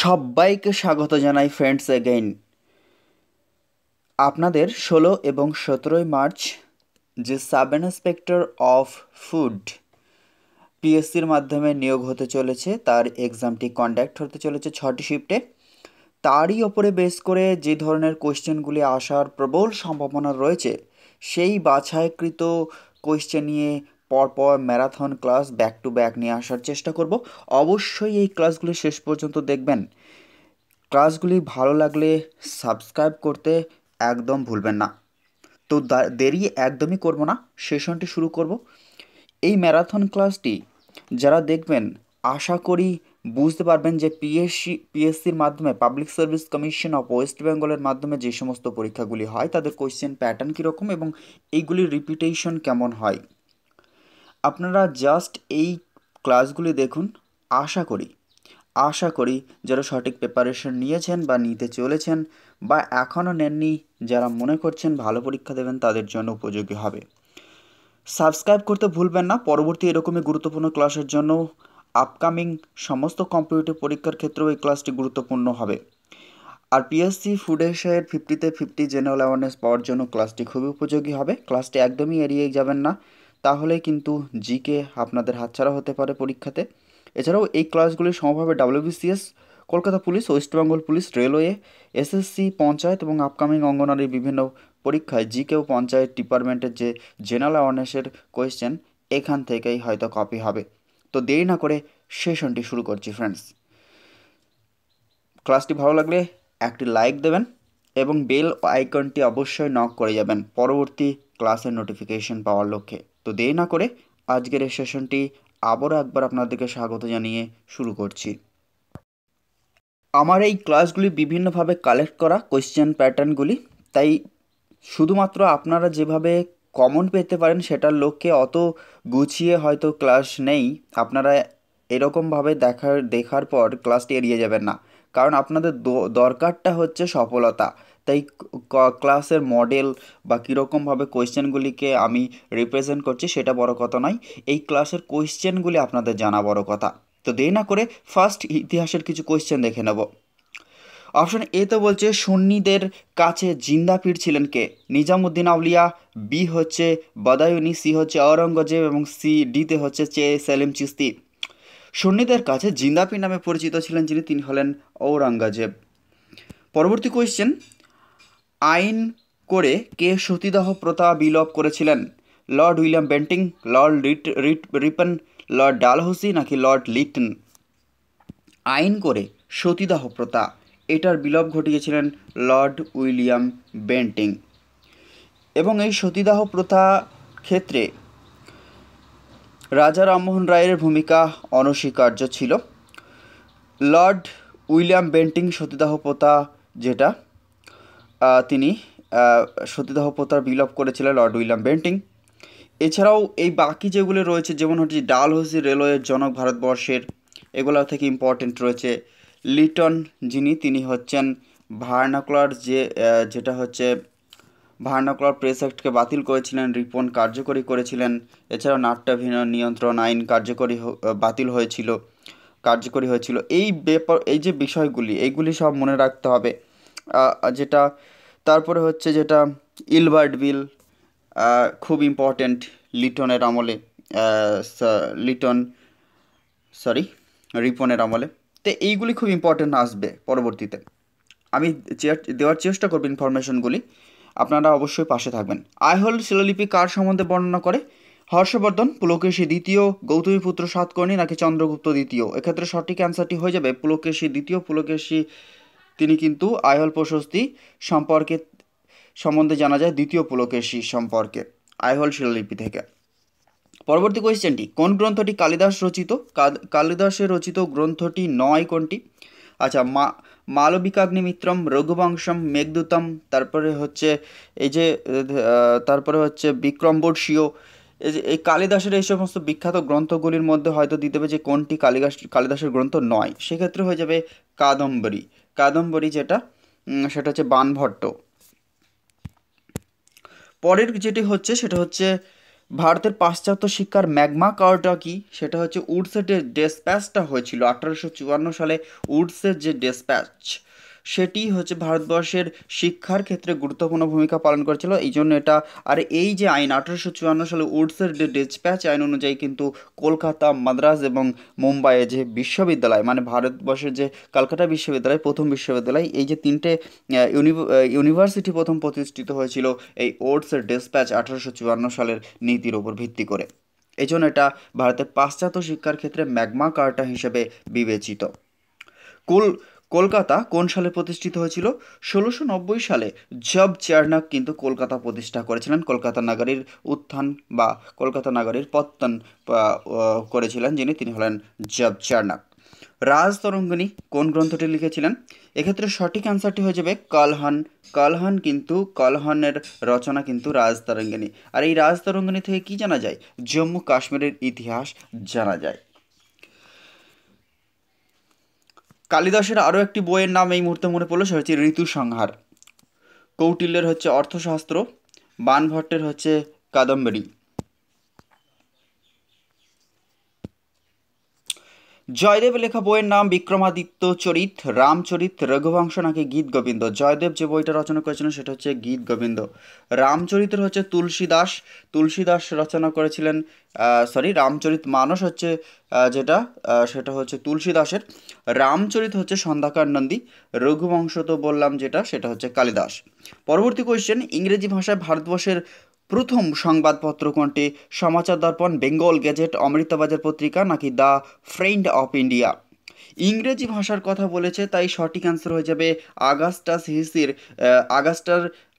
সবাইকে স্বাগত জানাই ফ্রেন্ডস এগেইন। আপনাদের 16 এবং 17 মার্চ যে সাব ইন্সপেক্টর অফ ফুড পিএসসির মাধ্যমে নিয়োগ হতে চলেছে, তার এক্সামটি কন্ডাক্ট হতে চলেছে 6টি শিফটে। তারই ওপরে বেস করে যে ধরনের কোয়েশ্চেনগুলি আসার প্রবল সম্ভাবনা রয়েছে, সেই বাছাইকৃত কোয়েশ্চেন নিয়ে পরপর marathon class back to back নিয়ে আসার চেষ্টা করব। অবশ্যই এই ক্লাসগুলি শেষ পর্যন্ত দেখবেন। ক্লাসগুলি ভালো লাগলে সাবস্ক্রাইব করতে একদম ভুলবেন না। তো দেরি একদমই করব না, সেশনটি শুরু করব। এই ম্যারাথন ক্লাসটি যারা দেখবেন, আশা করি বুঝতে পারবেন যে পিএসসির মাধ্যমে, public service commission of West বেঙ্গলের মাধ্যমে যে সমস্ত পরীক্ষাগুলি হয় তাদের কোয়েশ্চেন প্যাটার্ন কীরকম এবং এইগুলির রিপিটেশন কেমন হয়। আপনারা জাস্ট এই ক্লাসগুলি দেখুন। আশা করি যারা সঠিক প্রিপারেশন নিয়েছেন বা নিতে চলেছেন বা এখনও নেননি, যারা মনে করছেন ভালো পরীক্ষা দেবেন, তাদের জন্য উপযোগী হবে। সাবস্ক্রাইব করতে ভুলবেন না। পরবর্তী এরকমই গুরুত্বপূর্ণ ক্লাসের জন্য আপকামিং সমস্ত কম্পিটিটিভ পরীক্ষার ক্ষেত্রেও এই ক্লাসটি গুরুত্বপূর্ণ হবে। আর পিএসসি ফুড এশিয়ার 50-তে 50 জেনারেল অ্যাওয়ারনেস পাওয়ার জন্য ক্লাসটি খুবই উপযোগী হবে। ক্লাসটি একদমই এড়িয়ে যাবেন না, তাহলে কিন্তু জিকে আপনাদের হাতছাড়া হতে পারে পরীক্ষাতে। এছাড়াও এই ক্লাসগুলি সমভাবে WBCS, Kolkata police, West Bengal police, railway, SSC, panchayat এবং আপকামিং অঙ্গনারীর বিভিন্ন পরীক্ষায় জিকে ও পঞ্চায়েত ডিপার্টমেন্টের যে জেনারেল অ্যাওয়ারনেসের কোয়েশ্চেন, এখান থেকেই হয়তো কপি হবে। তো দেরি না করে সেশনটি শুরু করছি ফ্রেন্ডস। ক্লাসটি ভালো লাগলে একটি লাইক দেবেন এবং বেল আইকনটি অবশ্যই নক করে যাবেন পরবর্তী ক্লাসের নোটিফিকেশন পাওয়ার লক্ষ্যে। তো দেরি না করে আজকের এই সেশনটি আবারও একবার আপনাদেরকে স্বাগত জানিয়ে শুরু করছি। আমার এই ক্লাসগুলি বিভিন্নভাবে কালেক্ট করা কোয়েশ্চেন প্যাটার্নগুলি, তাই শুধুমাত্র আপনারা যেভাবে কমন পেতে পারেন সেটার লক্ষ্যে অত গুছিয়ে হয়তো ক্লাস নেই। আপনারা এরকমভাবে দেখার পর ক্লাসটি এড়িয়ে যাবেন না, কারণ আপনাদের দরকারটা হচ্ছে সফলতা। তাই ক্লাসের মডেল বা কীরকমভাবে কোয়েশ্চেনগুলিকে আমি রিপ্রেজেন্ট করছি সেটা বড় কথা নয়, এই ক্লাসের কোয়েশ্চেনগুলি আপনাদের জানা বড় কথা। তো দেরি না করে ফার্স্ট ইতিহাসের কিছু কোয়েশ্চেন দেখে নেব। অপশন এ তো বলছে সুন্নিদের কাছে জিন্দা পীর ছিলেন কে? নিজামুদ্দিন আউলিয়া, বি হচ্ছে বদায়ুনি, সি হচ্ছে আওরঙ্গজেব এবং ডিতে হচ্ছে সেলিম চিস্তি। সুন্নিদের কাছে জিন্দা পীর নামে পরিচিত ছিলেন যিনি, তিনি হলেন ঔরঙ্গজেব। পরবর্তী কোয়েশ্চেন, আইন করে কে সতীদাহ প্রথা বিলোপ করেছিলেন? Lord William Bentinck, Lord Ripon, Lord Dalhousie নাকি লর্ড লিটন? আইন করে সতীদাহ প্রথা, এটার বিলোপ ঘটিয়েছিলেন লর্ড উইলিয়াম বেন্টিং। এবং এই সতীদাহ প্রথা ক্ষেত্রে রাজা রামমোহন রায়ের ভূমিকা অনস্বীকার্য ছিল। লর্ড উইলিয়াম বেন্টিং সতীদাহ প্রথা যেটা তিনি সতীদাহ প্রথার বিলোপ করেছিলেন লর্ড উইলিয়াম বেন্টিং। এছাড়াও এই বাকি যেগুলো রয়েছে, যেমন হচ্ছে ডালহৌসি রেলওয়ের জনক ভারতবর্ষের, এগুলো থেকে ইম্পর্টেন্ট রয়েছে। লিটন যিনি, তিনি হচ্ছেন ভার্নাকুলার যেটা হচ্ছে ভার্নাকুলার প্রেস অ্যাক্টকে বাতিল করেছিলেন, রিপন কার্যকরী করেছিলেন। এছাড়াও নাট্যাভিনয় নিয়ন্ত্রণ আইন কার্যকরী হয়েছিল। এই যে বিষয়গুলি, এইগুলি সব মনে রাখতে হবে। যেটা তারপরে হচ্ছে যেটা ইলবার্ট বিল, খুব ইম্পর্টেন্ট লিটনের আমলে, রিপনের আমলে। তো এইগুলি খুব ইম্পর্টেন্ট আসবে পরবর্তীতে। আমি দেওয়ার চেষ্টা করব ইনফরমেশনগুলি, আপনারা অবশ্যই পাশে থাকবেন। আইহোল শিলালিপি কার সম্বন্ধে বর্ণনা করে? হর্ষবর্ধন, পুলকেশী দ্বিতীয়, গৌতমীপুত্র সাতকর্ণী নাকি চন্দ্রগুপ্ত দ্বিতীয়? এক্ষেত্রে সঠিক অ্যান্সারটি হয়ে যাবে পুলকেশী দ্বিতীয়। পুলকেশী তিনি কিন্তু আইহোল প্রশস্তি সম্বন্ধে জানা যায় দ্বিতীয় পুলকেশী সম্পর্কে, আইহোল শিলালিপি থেকে। পরবর্তী কোয়েশ্চেনটি, কোন গ্রন্থটি কালিদাস রচিত? কালিদাসের রচিত গ্রন্থটি নয় কোনটি? আচ্ছা, মালবিকাগ্নিমিত্রম, রঘুবংশম, মেঘদূতম, তারপরে হচ্ছে বিক্রমবর্ষীয়। এই কালিদাসের এই সমস্ত বিখ্যাত গ্রন্থগুলির মধ্যে হয়তো দিতে হবে যে কোনটি কালিদাসের গ্রন্থ নয়। সেক্ষেত্রে হয়ে যাবে কাদম্বরী যেটা সেটা হচ্ছে বাণভট্ট। পরের যেটি হচ্ছে সেটা হচ্ছে ভারতের পাশ্চাত্য শিক্ষার ম্যাগমা কার্টা কি, সেটা হচ্ছে উডসের যে ডেসপ্যাচটা হয়েছিল 1854 সালে, উডসের যে ডেসপ্যাচ সেটি হচ্ছে ভারতবর্ষের শিক্ষার ক্ষেত্রে গুরুত্বপূর্ণ ভূমিকা পালন করেছিল, এই জন্য এটা। আর এই যে আইন 1854 সালে উডসের যে ডেসপ্যাচ আইন অনুযায়ী কিন্তু কলকাতা, মাদ্রাজ এবং মুম্বাইয়ে যে বিশ্ববিদ্যালয়, মানে ভারতবর্ষের যে কলকাতা বিশ্ববিদ্যালয় প্রথম বিশ্ববিদ্যালয়, এই যে তিনটে ইউনিভার্সিটি প্রথম প্রতিষ্ঠিত হয়েছিল এই ওডসের ডেসপ্যাচ 1854 সালের নীতির ওপর ভিত্তি করে। এই জন্য এটা ভারতের পাশ্চাত্য শিক্ষার ক্ষেত্রে ম্যাগমা কার্টা হিসেবে বিবেচিত। কুল কলকাতা কোন সালে প্রতিষ্ঠিত হয়েছিল? 1690 সালে জব চার্নাক কিন্তু কলকাতা প্রতিষ্ঠা করেছিলেন। কলকাতা নগরীর উত্থান বা কলকাতা নগরীর পত্তন করেছিলেন যিনি, তিনি হলেন জব চার্নাক। রাজতরঙ্গিনী কোন গ্রন্থটি লিখেছিলেন? এক্ষেত্রে সঠিক অ্যান্সারটি হয়ে যাবে কালহান। কালহানের রচনা কিন্তু রাজতরঙ্গিনী। আর এই রাজতরঙ্গিনী থেকে কি জানা যায়? জম্মু কাশ্মীরের ইতিহাস জানা যায়। কালিদাসের আরও একটি বইয়ের নাম এই মুহূর্তে মনে পড়লো, সেটা হচ্ছে ঋতুসংহার। কৌটিল্যের হচ্ছে অর্থশাস্ত্র, বাণভট্টের হচ্ছে কাদম্বরী। জয়দেবের লেখা বইয়ের নাম বিক্রমাদিত্য চরিত, রামচরিত, রঘুবংশ নাকি গীত গোবিন্দ? জয়দেব যে বইটা রচনা করেছিলেন সেটা হচ্ছে গীত গোবিন্দ। রামচরিতের হচ্ছে তুলসীদাস রচনা করেছিলেন। রামচরিত মানস হচ্ছে সেটা হচ্ছে তুলসীদাসের। রামচরিত হচ্ছে সন্ধ্যাকার নন্দী। রঘুবংশ তো বললাম যেটা, সেটা হচ্ছে কালিদাস। পরবর্তী কোয়েশ্চেন, ইংরেজি ভাষায় ভারতবর্ষের প্রথম সংবাদপত্র কোনটি? সমাচার দর্পণ, বেঙ্গল গেজেট, অমৃতবাজার পত্রিকা নাকি দ্য ফ্রেন্ড অফ ইন্ডিয়া? ইংরেজি ভাষার কথা বলেছে, তাই সঠিক অ্যান্সার হয়ে যাবে আগাস্টাস হিসির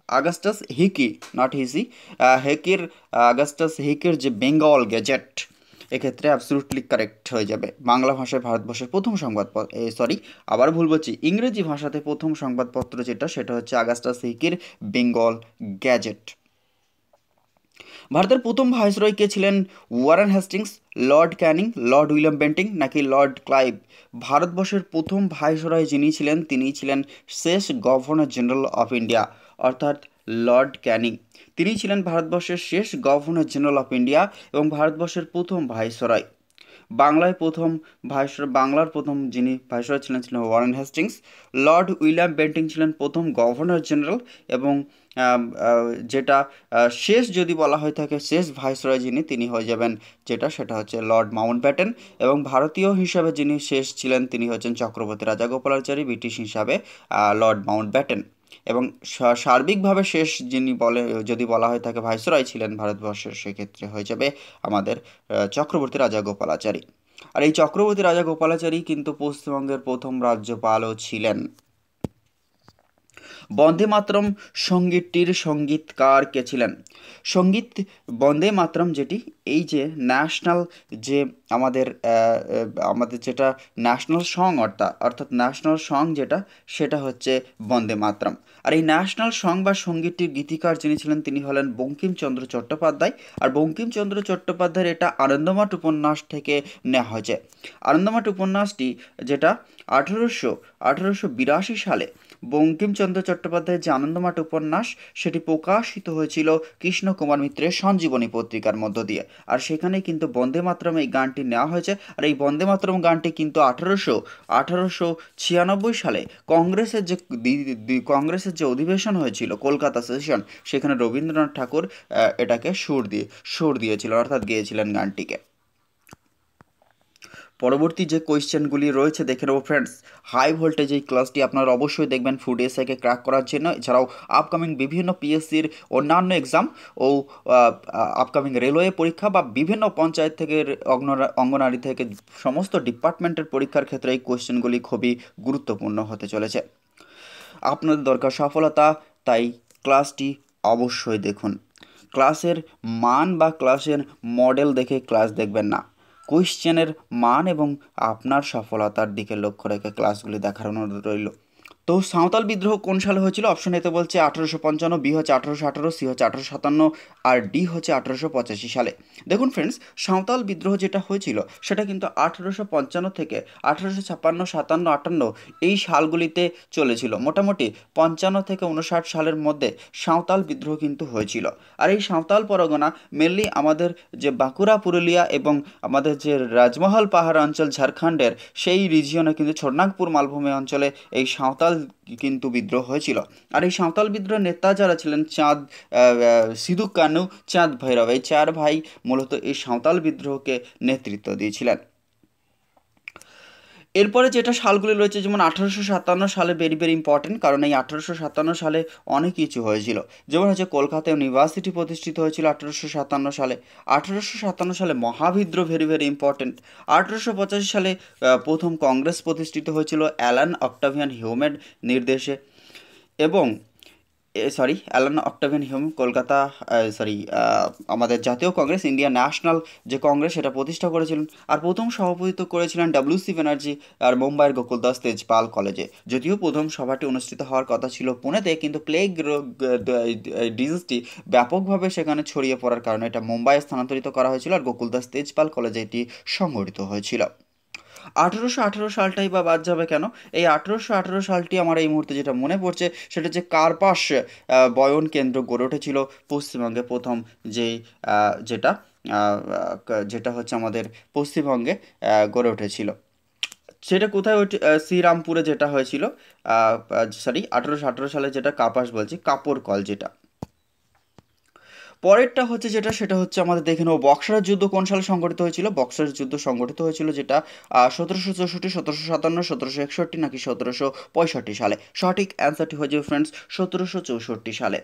আগাস্টাস হিকি, নট হিসি, হেকির আগাস্টাস হিকির যে বেঙ্গল গেজেট, এক্ষেত্রে অ্যাবসলিউটলি কারেক্ট হয়ে যাবে। বাংলা ভাষায় ভারতবর্ষের প্রথম আবার ভুল বলছি, ইংরেজি ভাষাতে প্রথম সংবাদপত্র যেটা, সেটা হচ্ছে আগাস্টাস হিকির বেঙ্গল গ্যাজেট। ভারতের প্রথম ভাইসরয় কে ছিলেন? Warren Hastings, Lord Canning, Lord William Bentinck নাকি লর্ড ক্লাইভ? ভারতবর্ষের প্রথম ভাইসরয় যিনি ছিলেন তিনি ছিলেন শেষ গভর্নর জেনারেল অফ ইন্ডিয়া, অর্থাৎ লর্ড ক্যানিং। তিনি ছিলেন ভারতবর্ষের শেষ গভর্নর জেনারেল অফ ইন্ডিয়া এবং ভারতবর্ষের প্রথম ভাইসরয়। বাংলার প্রথম যিনি ভাইসরয় ছিলেন Warren Hastings. Lord William Bentinck ছিলেন প্রথম গভর্নর জেনারেল এবং যেটা শেষ যদি বলা হয়ে থাকে, শেষ ভাইসরয় যিনি, তিনি হয়ে যাবেন সেটা হচ্ছে লর্ড মাউন্টব্যাটেন। এবং ভারতীয় হিসাবে যিনি শেষ ছিলেন তিনি হচ্ছেন চক্রবর্তী রাজাগোপালাচারী, ব্রিটিশ হিসাবে লর্ড মাউন্টব্যাটেন। এবং সার্বিকভাবে শেষ যিনি যদি বলা হয়ে থাকে ভাইসরয় ছিলেন ভারতবর্ষের, সেক্ষেত্রে হয়ে যাবে আমাদের চক্রবর্তী রাজাগোপালাচারী। আর এই চক্রবর্তী রাজাগোপালাচারী কিন্তু পশ্চিমবঙ্গের প্রথম রাজ্যপালও ছিলেন। বন্দে মাতরম সঙ্গীতটির সঙ্গীতকার কে ছিলেন? বন্দে মাতরম যেটি, এই যে ন্যাশনাল যে আমাদের যেটা ন্যাশনাল সং, অর্থাৎ ন্যাশনাল সং যেটা, সেটা হচ্ছে বন্দে মাতরম। আর এই ন্যাশনাল সং বা সঙ্গীতটির গীতিকার যিনি ছিলেন তিনি হলেন বঙ্কিমচন্দ্র চট্টোপাধ্যায়। আর বঙ্কিমচন্দ্র চট্টোপাধ্যায়ের এটা আনন্দমঠ উপন্যাস থেকে নেওয়া হয়েছে। আনন্দমঠ উপন্যাসটি যেটা 1882 সালে বঙ্কিমচন্দ্র চট্টোপাধ্যায়ের যে আনন্দমঠ উপন্যাস, সেটি প্রকাশিত হয়েছিল কৃষ্ণকুমার মিত্রের সঞ্জীবনী পত্রিকার মধ্য দিয়ে। আর সেখানে কিন্তু বন্দে মাতরম এই গানটি নেওয়া হয়েছে। আর এই বন্দে মাতরম গানটি কিন্তু 1896 সালে কংগ্রেসের যে অধিবেশন হয়েছিল কলকাতা সেশন, সেখানে রবীন্দ্রনাথ ঠাকুর এটাকে সুর দিয়েছিল, অর্থাৎ গেয়েছিলেন গানটিকে। পরবর্তী যে কোয়েশ্চেনগুলি রয়েছে দেখে নেবো ফ্রেন্ডস। হাই ভোল্টেজ এই ক্লাসটি আপনারা অবশ্যই দেখবেন ফুড এসআইকে ক্র্যাক করার জন্য, এছাড়াও আপকামিং বিভিন্ন পিএসসির অন্যান্য এক্সাম ও আপকামিং রেলওয়ে পরীক্ষা বা বিভিন্ন পঞ্চায়েত থেকে অঙ্গনারী থেকে সমস্ত ডিপার্টমেন্টের পরীক্ষার ক্ষেত্রে এই কোয়েশ্চেনগুলি খুবই গুরুত্বপূর্ণ হতে চলেছে। আপনাদের দরকার সফলতা, তাই ক্লাসটি অবশ্যই দেখুন। ক্লাসের মান বা ক্লাসের মডেল দেখে ক্লাস দেখবেন না, কোয়েশ্চেনের মান এবং আপনার সফলতার দিকে লক্ষ্য রেখে ক্লাসগুলি দেখার অনুরোধ রইল। তো সাঁওতাল বিদ্রোহ কোন সালে হয়েছিল? অপশন এতে বলছে 1855, বি হচ্ছে 1818, সি হচ্ছে 1857 আর ডি হচ্ছে 1885 সালে। দেখুন ফ্রেন্ডস, সাঁওতাল বিদ্রোহ যেটা হয়েছিল সেটা কিন্তু 1855 থেকে 1856, 57, 58 এই সালগুলিতে চলেছিল। মোটামুটি 55 থেকে 59 সালের মধ্যে সাঁওতাল বিদ্রোহ কিন্তু হয়েছিল। আর এই সাঁওতাল পরগনা মেনলি আমাদের যে বাঁকুড়া, পুরুলিয়া এবং আমাদের যে রাজমহল পাহাড় অঞ্চল ঝাড়খণ্ডের সেই রিজিয়নে কিন্তু ছোটনাগপুর মালভূমি অঞ্চলে এই সাঁওতাল কিন্তু বিদ্রোহ হয়েছিল। আর এই সাঁওতাল বিদ্রোহের নেতা যারা ছিলেন সিধু কানু, চাঁদ ভৈরব, এই চার ভাই মূলত এই সাঁওতাল বিদ্রোহকে নেতৃত্ব দিয়েছিলেন। এরপরে যেটা সালগুলি রয়েছে, যেমন 1857 সালে ভেরি ভেরি ইম্পর্টেন্ট, কারণ এই 1857 সালে অনেক কিছু হয়েছিল। যেমন হচ্ছে কলকাতা ইউনিভার্সিটি প্রতিষ্ঠিত হয়েছিল 1857 সালে। 1857 সালে মহাবিদ্রোহ ভেরি ভেরি ইম্পর্টেন্ট। 1885 সালে প্রথম কংগ্রেস প্রতিষ্ঠিত হয়েছিল অ্যালান অক্টাভিয়ান হিউমের নির্দেশে। এবং অ্যালান অক্টাভিয়ান হিউম কলকাতা, আমাদের জাতীয় কংগ্রেস, ইন্ডিয়া ন্যাশনাল যে কংগ্রেস, সেটা প্রতিষ্ঠা করেছিলেন। আর প্রথম সভাপতিত্ব করেছিলেন ডব্লিউ.সি. ব্যানার্জি আর মুম্বাইয়ের গোকুলদাস তেজপাল কলেজে। যদিও প্রথম সভাটি অনুষ্ঠিত হওয়ার কথা ছিল পুনেতে, কিন্তু প্লেগ রোগ ডিজিজটি ব্যাপকভাবে সেখানে ছড়িয়ে পড়ার কারণে এটা মুম্বাইয়ে স্থানান্তরিত করা হয়েছিল আর গোকুলদাস তেজপাল কলেজে এটি সংগঠিত হয়েছিল। 1818 সালটাই বা বাদ যাবে কেন? এই 1818 সালটি আমার এই মুহূর্তে যেটা মনে পড়ছে সেটা হচ্ছে কার্পাস বয়ন কেন্দ্র গড়ে উঠেছিল পশ্চিমবঙ্গে প্রথম, যেই যেটা যেটা হচ্ছে আমাদের পশ্চিমবঙ্গে গড়ে উঠেছিল। সেটা কোথায় শ্রীরামপুরে যেটা হয়েছিল, 1818 সালে, যেটা কাপাস বলছি, কাপড় কল যেটা। পরেরটা হচ্ছে যেটা, সেটা হচ্ছে আমাদের দেখে নেব বক্সারের যুদ্ধ কোন সালে সংগঠিত হয়েছিল। বক্সারের যুদ্ধ সংগঠিত হয়েছিল যেটা 1764, 1757, 1761 নাকি 1765 সালে। সঠিক অ্যান্সারটি হয়ে যাবে ফ্রেন্ডস 1764 সালে।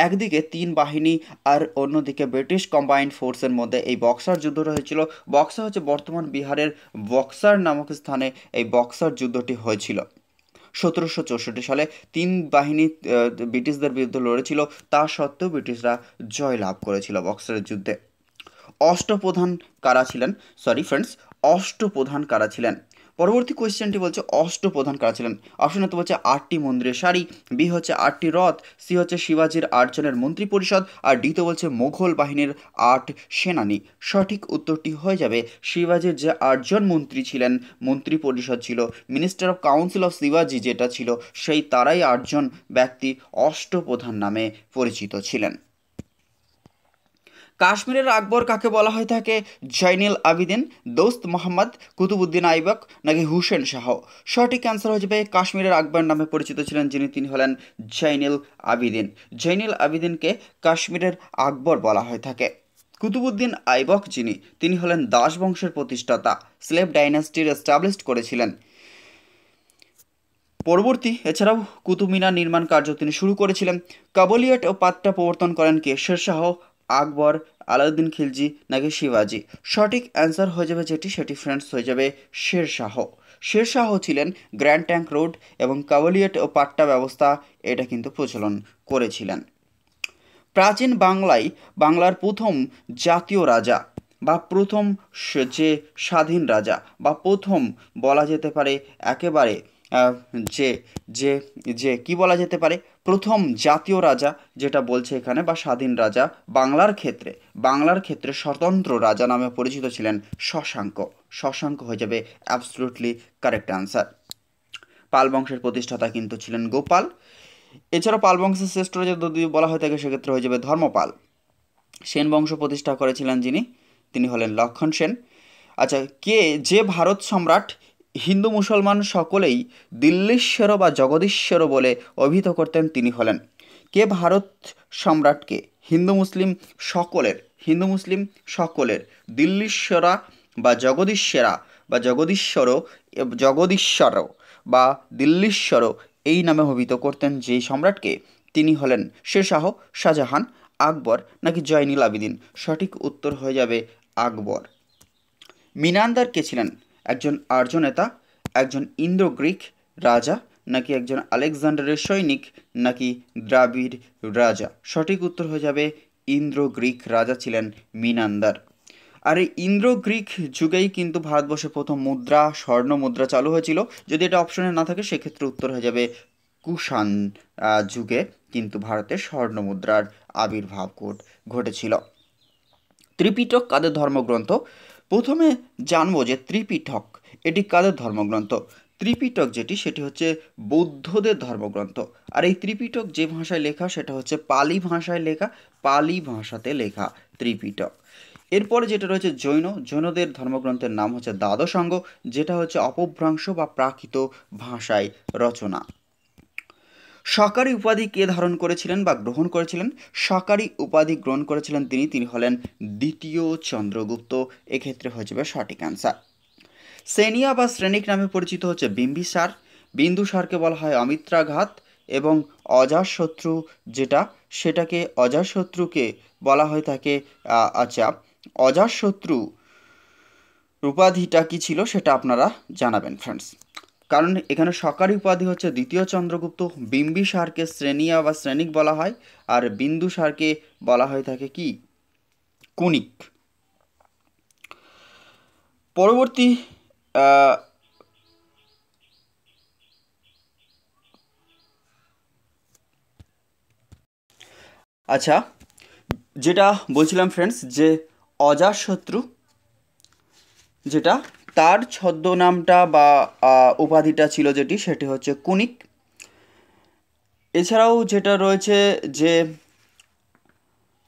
একদিকে তিন বাহিনী আর অন্যদিকে ব্রিটিশ কম্বাইন্ড ফোর্সের মধ্যে এই বক্সার যুদ্ধটা হয়েছিল। বক্সার হচ্ছে বর্তমান বিহারের বক্সার নামক স্থানে এই বক্সার যুদ্ধটি হয়েছিল 1764 সালে। তিন বাহিনী ব্রিটিশদের বিরুদ্ধে লড়েছিল, তা সত্ত্বেও ব্রিটিশরা জয় লাভ করেছিল বক্সারের যুদ্ধে। অষ্টপ্রধান কারা ছিলেন? অষ্টপ্রধান কারা ছিলেন? পরবর্তী কোয়েশ্চেনটি বলছে অষ্টপ্রধান কারা ছিলেন। অপশন তো বলছে 8টি মন্দিরের সারি, বি হচ্ছে 8টি রথ, সি হচ্ছে শিবাজির 8 জনের মন্ত্রী পরিষদ আর ডি তো বলছে মোঘল বাহিনীর 8 সেনানী। সঠিক উত্তরটি হয়ে যাবে শিবাজির যে 8 জন মন্ত্রী ছিলেন, মন্ত্রী পরিষদ ছিল, মিনিস্টার অফ কাউন্সিল অফ শিবাজি যেটা ছিল, সেই তারাই 8 জন ব্যক্তি অষ্টপ্রধান নামে পরিচিত ছিলেন। কাশ্মীরের আকবর কাকে বলা হয়ে থাকে? জৈনুল আবিদিন, দোস্ত মোহাম্মদ, কুতুবুদ্দিন আইবক নাকি হুসেন শাহ? সঠিক অ্যান্সার হয়ে যাবে কাশ্মীরের আকবর নামে পরিচিত ছিলেন যিনি, তিনি হলেন জৈনুল আবিদিন। জৈনুল আবিদিনকে কাশ্মীরের আকবর বলা হয়ে থাকে। কুতুবুদ্দিন আইবক যিনি, তিনি হলেন দাস বংশের প্রতিষ্ঠাতা, স্লেভ ডাইনাস্টির এস্টাবলিশ করেছিলেন। পরবর্তী এছাড়াও কুতুব মিনার নির্মাণ কার্য তিনি শুরু করেছিলেন। কাবুলিয়াট ও পাট্টা প্রবর্তন করেন কে? শেরশাহ, আকবর, আলাউদ্দিন খিলজি নাকি শিবাজি? সঠিক অ্যান্সার হয়ে যাবে যেটি, সেটি ফ্রেন্ডস হয়ে যাবে শেরশাহ। শেরশাহ ছিলেন গ্র্যান্ড ট্যাঙ্ক রোড এবং কাবুলিয়াট ও পাট্টা ব্যবস্থা এটা কিন্তু প্রচলন করেছিলেন। প্রাচীন বাংলার প্রথম জাতীয় রাজা বা প্রথম যে স্বাধীন রাজা বা প্রথম বলা যেতে পারে একেবারে যে যে যে কি বলা যেতে পারে, প্রথম জাতীয় রাজা যেটা বলছে এখানে বা স্বাধীন রাজা বাংলার ক্ষেত্রে স্বতন্ত্র রাজা নামে পরিচিত ছিলেন শশাঙ্ক। শশাঙ্ক হয়ে যাবে অ্যাবসলুটলি কারেক্ট আনসার। পাল বংশের প্রতিষ্ঠাতা কিন্তু ছিলেন গোপাল। এছাড়া পাল বংশের শ্রেষ্ঠ রাজা যদি বলা হয়ে থাকে সেক্ষেত্রে হয়ে যাবে ধর্মপাল। সেন বংশ প্রতিষ্ঠা করেছিলেন যিনি, তিনি হলেন লক্ষণ সেন। আচ্ছা, যে ভারত সম্রাট হিন্দু মুসলমান সকলেই দিল্লীশ্বর বা জগদীশ্বর বলে অভিহিত করতেন, তিনি হলেন কে? ভারত সম্রাটকে হিন্দু মুসলিম সকলের দিল্লীশ্বরা বা জগদীশ্বর বা দিল্লীশ্বর এই নামে অভিহিত করতেন যেই সম্রাটকে, তিনি হলেন শেরশাহ, শাহজাহান, আকবর নাকি জয়নুল আবিদিন? সঠিক উত্তর হয়ে যাবে আকবর। মিনান্দার কে ছিলেন? একজন আর্য নেতা, একজন ইন্দো গ্রিক রাজা নাকি একজন আলেকজান্ডারের সৈনিক নাকি দ্রাবিড় রাজা? সঠিক উত্তর হয়ে যাবে ইন্দ্র গ্রিক রাজা ছিলেন মিনান্দার। আর এই ইন্দ্র গ্রিক যুগেই কিন্তু ভারতবর্ষে প্রথম মুদ্রা স্বর্ণ মুদ্রা চালু হয়েছিল। যদি এটা অপশনে না থাকে সেক্ষেত্রে উত্তর হয়ে যাবে কুষাণ যুগে কিন্তু ভারতের স্বর্ণ মুদ্রার আবির্ভাব ঘটেছিল। ত্রিপিটক কাদের ধর্মগ্রন্থ? প্রথমে জানবো যে ত্রিপিটক এটি কাদের ধর্মগ্রন্থ। ত্রিপিটক যেটি সেটি হচ্ছে বৌদ্ধদের ধর্মগ্রন্থ। আর এই ত্রিপিটক যে ভাষায় লেখা সেটা হচ্ছে পালি ভাষায় লেখা, পালি ভাষাতে লেখা ত্রিপিটক। এরপরে যেটা রয়েছে জৈনদের ধর্মগ্রন্থের নাম হচ্ছে দ্বাদশাঙ্গ, যেটা হচ্ছে অপভ্রংশ বা প্রাকৃত ভাষায় রচনা। সরকারি উপাধি কে ধারণ করেছিলেন বা গ্রহণ করেছিলেন? সরকারি উপাধি গ্রহণ করেছিলেন তিনি হলেন দ্বিতীয় চন্দ্রগুপ্ত। এক্ষেত্রে হয়ে যাবে সঠিক অ্যান্সার। সেনিয়া বা শ্রেণিক নামে পরিচিত হচ্ছে বিম্বিসার। বিন্দুসারকে বলা হয় অমিত্রাঘাত এবং অজাতশত্রু অজাতশত্রুকে বলা হয়ে থাকে অজাতশত্রু উপাধিটা কি ছিল সেটা আপনারা জানাবেন ফ্রেন্ডস। কারণ এখানে সরকারি উপাধি হচ্ছে দ্বিতীয় চন্দ্রগুপ্ত, বিম্বিসারকে শ্রেণিয়া বা শ্রেণিক বলা হয়, আর বিন্দুসারকে বলা হয়ে থাকে কি কুনিক। পরবর্তী আচ্ছা, যেটা বলছিলাম ফ্রেন্ডস যে অজাতশত্রু যেটা তার ছদ্মনামটা বা উপাধিটা ছিল সেটি হচ্ছে কুনিক। এছাড়াও যেটা রয়েছে যে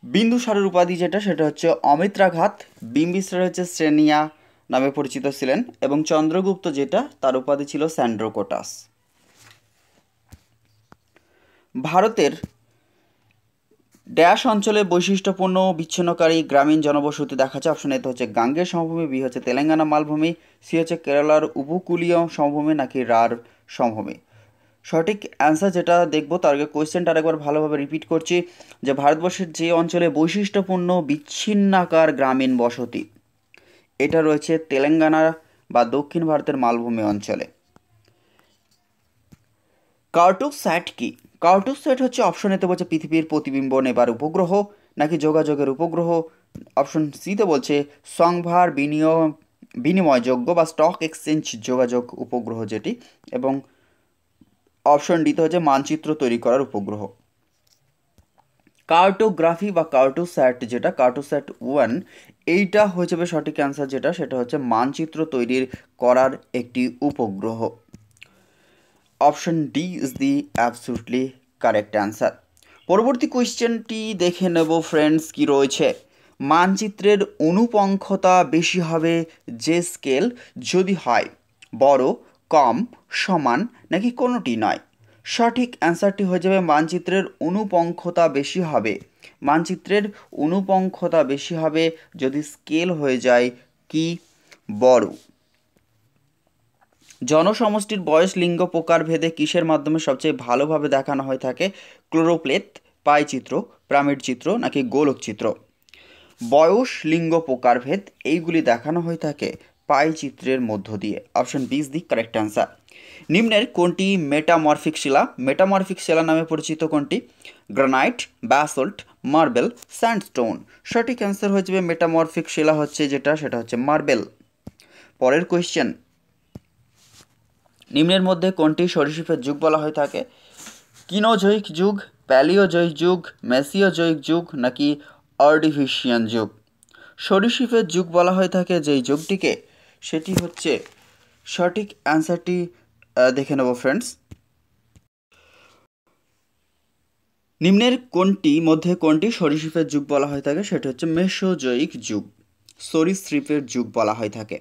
বিন্দুসারের উপাধি সেটা হচ্ছে অমিত্রাঘাত, বিম্বিসার হচ্ছে শ্রেনিয়া নামে পরিচিত ছিলেন এবং চন্দ্রগুপ্ত তার উপাধি ছিল স্যান্ড্রোকোটাস। ভারতের ড্যাশ অঞ্চলে বৈশিষ্ট্যপূর্ণ বিচ্ছিন্নকারী গ্রামীণ জনবসতি দেখা যায়। অপশন এতে হচ্ছে গাঙ্গেয় সমভূমি, বি হচ্ছে তেলেঙ্গানা মালভূমি, সি হচ্ছে কেরালার উপকূলীয় সমভূমি, নাকি রার সমভূমি। সঠিক অ্যান্সার যেটা দেখবো তার আগে কোয়েশ্চেনটা আরেকবার ভালোভাবে রিপিট করছি যে ভারতবর্ষের যে অঞ্চলে বৈশিষ্ট্যপূর্ণ বিচ্ছিন্নাকার গ্রামীণ বসতি এটা রয়েছে তেলেঙ্গানা বা দক্ষিণ ভারতের মালভূমি অঞ্চলে। কার্টোস্যাট কি? কার্টোস্যাট হচ্ছে অপশন এতে বলছে পৃথিবীর প্রতিবিম্ব নেবার উপগ্রহ, নাকি যোগাযোগের উপগ্রহ। অপশন সিতে বলছে সংভার বিনিময়যোগ্য বা স্টক এক্সচেঞ্জ যোগাযোগ উপগ্রহ যেটি, এবং অপশন ডিতে হচ্ছে মানচিত্র তৈরি করার উপগ্রহ। কার্টোগ্রাফি বা কার্টোস্যাট কার্টোস্যাট 1 এইটা হয়ে যাবে সঠিক অ্যান্সার সেটা হচ্ছে মানচিত্র তৈরির করার একটি উপগ্রহ। Option D is the absolutely correct answer. পরবর্তী কোয়েশ্চেনটি দেখে নেব ফ্রেন্ডস কি রয়েছে। মানচিত্রের অনুপঙ্খতা বেশি হবে যে স্কেল যদি হয় বড়, কম, সমান, নাকি কোনোটি নয়। সঠিক অ্যান্সারটি হয়ে যাবে মানচিত্রের অনুপঙ্খতা বেশি হবে। মানচিত্রের অনুপঙ্খতা বেশি হবে যদি স্কেল হয়ে যায় কি বড়। জনসমষ্টির বয়স লিঙ্গ প্রকারভেদে কিসের মাধ্যমে সবচেয়ে ভালোভাবে দেখানো হয়ে থাকে? ক্লোরোপ্লেথ, পাই চিত্র, পিরামিড চিত্র, নাকি গোলক চিত্র। বয়স লিঙ্গ প্রকারভেদ এইগুলি দেখানো হয়ে থাকে পাই চিত্রের মধ্য দিয়ে। Option B is the correct answer. নিম্নের কোনটি মেটামরফিক শিলা? মেটামরফিক শিলা নামে পরিচিত কোনটি? Granite, basalt, marble, sandstone. সঠিক অ্যান্সার হয়ে যাবে মেটামরফিক শিলা হচ্ছে সেটা হচ্ছে মার্বেল। পরের কোয়েশ্চেন, নিম্নের মধ্যে কোনটি সরীসৃপের যুগ বলা হয়ে থাকে? কিনোজয়িক যুগ, প্যালিওজয়িক যুগ, মেসিওজয়িক যুগ, নাকি অর্ডিভিশিয়ান যুগ। সরীসৃপের যুগ বলা হয়ে থাকে যেই যুগটিকে সেটি হচ্ছে সঠিক অ্যান্সারটি দেখে নেব ফ্রেন্ডস। নিম্নের কোনটি সরীসৃপের যুগ বলা হয়ে থাকে? সেটা হচ্ছে মেসোজয়িক যুগ, সরীসৃপের যুগ বলা হয়ে থাকে।